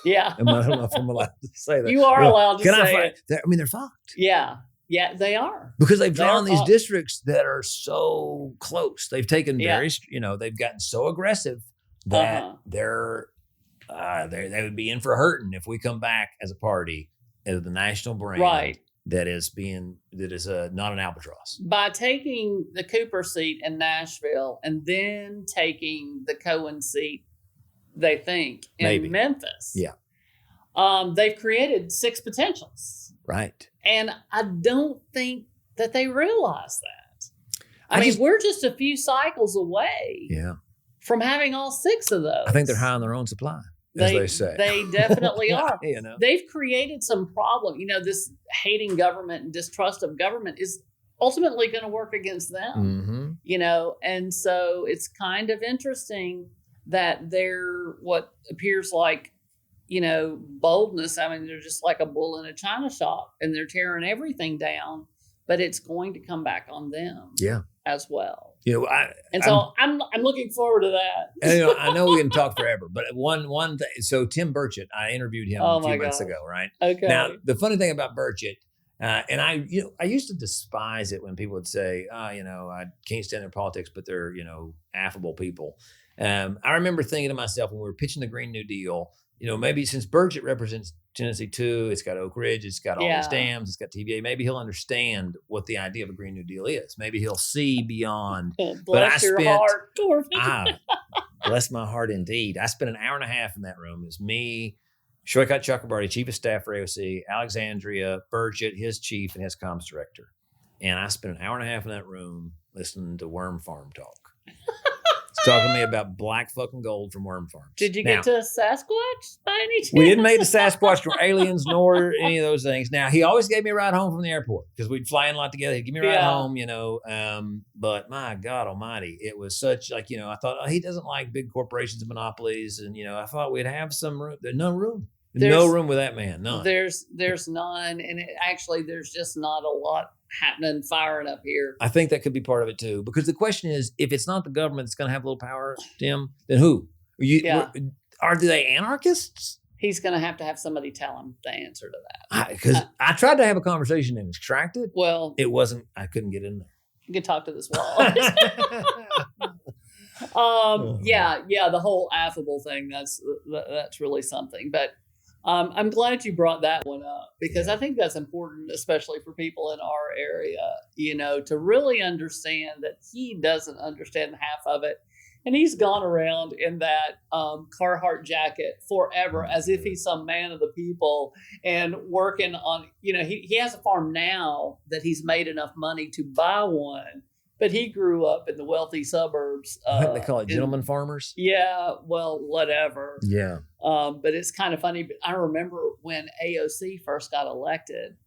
Yeah. I don't know if I'm allowed to say that. You are allowed to say it. They're fucked. Yeah. Yeah, they are. Because they've drawn these districts that are so close. They've taken they've gotten so aggressive that they're they would be in for hurting if we come back as a party as the national brand Right. that is not an albatross. By taking the Cooper seat in Nashville and then taking the Cohen seat, they think in Maybe. Memphis. Yeah. They've created 6 potentials. Right. And I don't think that they realize that. I mean, we're just a few cycles away from having all 6 of those. I think they're high on their own supply, as they say. They definitely are. You know? They've created some problem. You know, this hating government and distrust of government is ultimately going to work against them. Mm-hmm. You know, and so it's kind of interesting that they're what appears like, you know, boldness. I mean, they're just like a bull in a china shop, and they're tearing everything down, but it's going to come back on them as well. You know, I'm looking forward to that. And, you know, I know we can talk forever, but one thing. So Tim Burchett, I interviewed him a few months ago, right? Okay. Now the funny thing about Burchett, and I used to despise it when people would say, you know, I can't stand their politics, but they're, you know, affable people. I remember thinking to myself when we were pitching the Green New Deal, you know, maybe since Burchett represents Tennessee too, it's got Oak Ridge, it's got all these dams, it's got TVA. Maybe he'll understand what the idea of a Green New Deal is. Maybe he'll see beyond. Bless your heart, Corbin. Bless my heart indeed. I spent an hour and a half in that room. It was me, Shoykat Chakrabarty, Chief of Staff for AOC, Alexandria, Burchett, his chief, and his comms director. And I spent an hour and a half in that room listening to Worm Farm talk. Talking to me about black fucking gold from worm farms. Did you get to Sasquatch by any chance? We didn't make the Sasquatch nor aliens nor any of those things. Now, he always gave me a ride home from the airport because we'd fly in a lot together. He'd give me a ride home, you know. But my God almighty, it was such like, you know, I thought, he doesn't like big corporations and monopolies. And, you know, I thought we'd have some room. There's no room. No room with that man. None. There's none. And there's just not a lot happening, firing up here. I think that could be part of it too. Because the question is, if it's not the government that's going to have a little power, Tim, then who? Are they anarchists? He's going to have somebody tell him the answer to that. Because I tried to have a conversation and extract it. Well, it wasn't. I couldn't get in there. You can talk to this wall. The whole affable thing. That's really something. But I'm glad you brought that one up because I think that's important, especially for people in our area, you know, to really understand that he doesn't understand half of it. And he's gone around in that Carhartt jacket forever as if he's some man of the people and working on, you know, he has a farm now that he's made enough money to buy one. But he grew up in the wealthy suburbs. They call it gentleman farmers. Yeah, well, whatever. Yeah. But it's kind of funny. But I remember when AOC first got elected,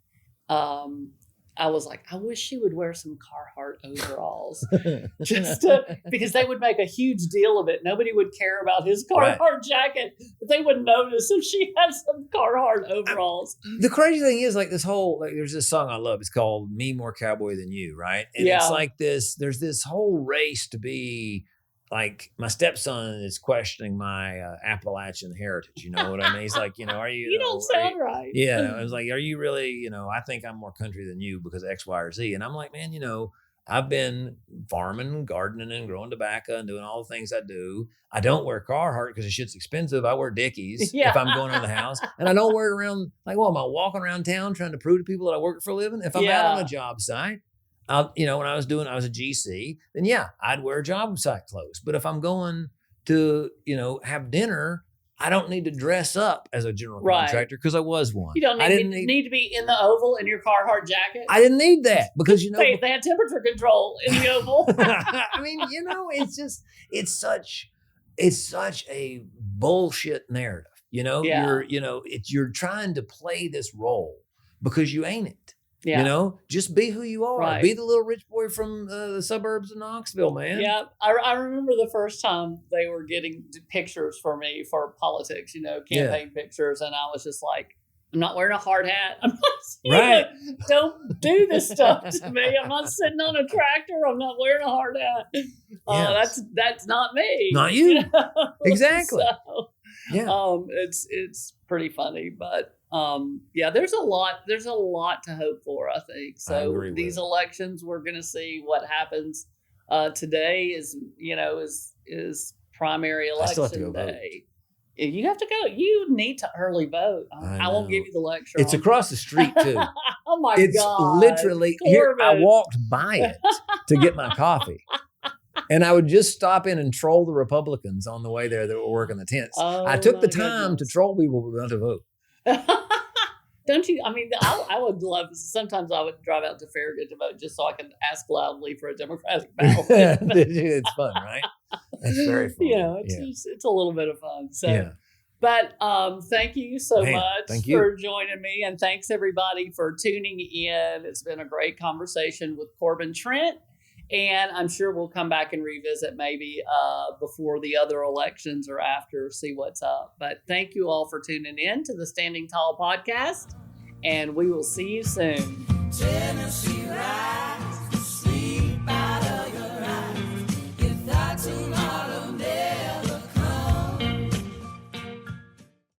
I was like, I wish she would wear some Carhartt overalls, because they would make a huge deal of it. Nobody would care about his Carhartt jacket, but they would notice if she had some Carhartt overalls. The crazy thing is, like, there's this song I love. It's called "Me More Cowboy Than You," right? And it's like this. There's this whole race to be. Like, my stepson is questioning my Appalachian heritage. You know what I mean? He's like, you know, are you? You don't sound right. Yeah, I was like, are you really? You know, I think I'm more country than you because X, Y, or Z. And I'm like, man, you know, I've been farming, gardening, and growing tobacco and doing all the things I do. I don't wear Carhartt because the shit's expensive. I wear Dickies if I'm going to the house, and I don't wear it around. Like, well, am I walking around town trying to prove to people that I work for a living? If I'm out on a job site. You know, when I was a GC, then I'd wear job site clothes. But if I'm going to, you know, have dinner, I don't need to dress up as a general contractor because I was one. You don't need to be in the Oval in your Carhartt jacket. I didn't need that because, you know, they had temperature control in the Oval. I mean, you know, it's such a bullshit narrative. You know, you're trying to play this role because you ain't it. Yeah. You know, just be who you are. Right. Be the little rich boy from the suburbs of Knoxville, man. Yeah. I remember the first time they were getting pictures for me for politics, you know, campaign pictures. And I was just like, I'm not wearing a hard hat. I'm not, don't do this stuff to me. I'm not sitting on a tractor. I'm not wearing a hard hat. That's not me. Not you. You know? Exactly. So, it's pretty funny, but there's a lot to hope for, I think. So these elections, we're going to see what happens. Today is primary election day. You have to go. You need to early vote. I won't give you the lecture. It's across the street too. Oh my It's God. literally here. I Corbin. walked by it to get my coffee. And I would just stop in and troll the Republicans on the way there that were working the tents. I took the time to troll people who were going to vote. Don't you? I mean, I would love, sometimes I would drive out to Farragut to vote just so I could ask loudly for a Democratic ballot. It's fun, right? It's very fun. It's a little bit of fun. So, but thank you so much for joining me. And thanks everybody for tuning in. It's been a great conversation with Corbin Trent. And I'm sure we'll come back and revisit maybe before the other elections or after, see what's up. But thank you all for tuning in to the Standing Tall podcast, and we will see you soon. Tennessee rise, sleep out of your eyes. Your thoughts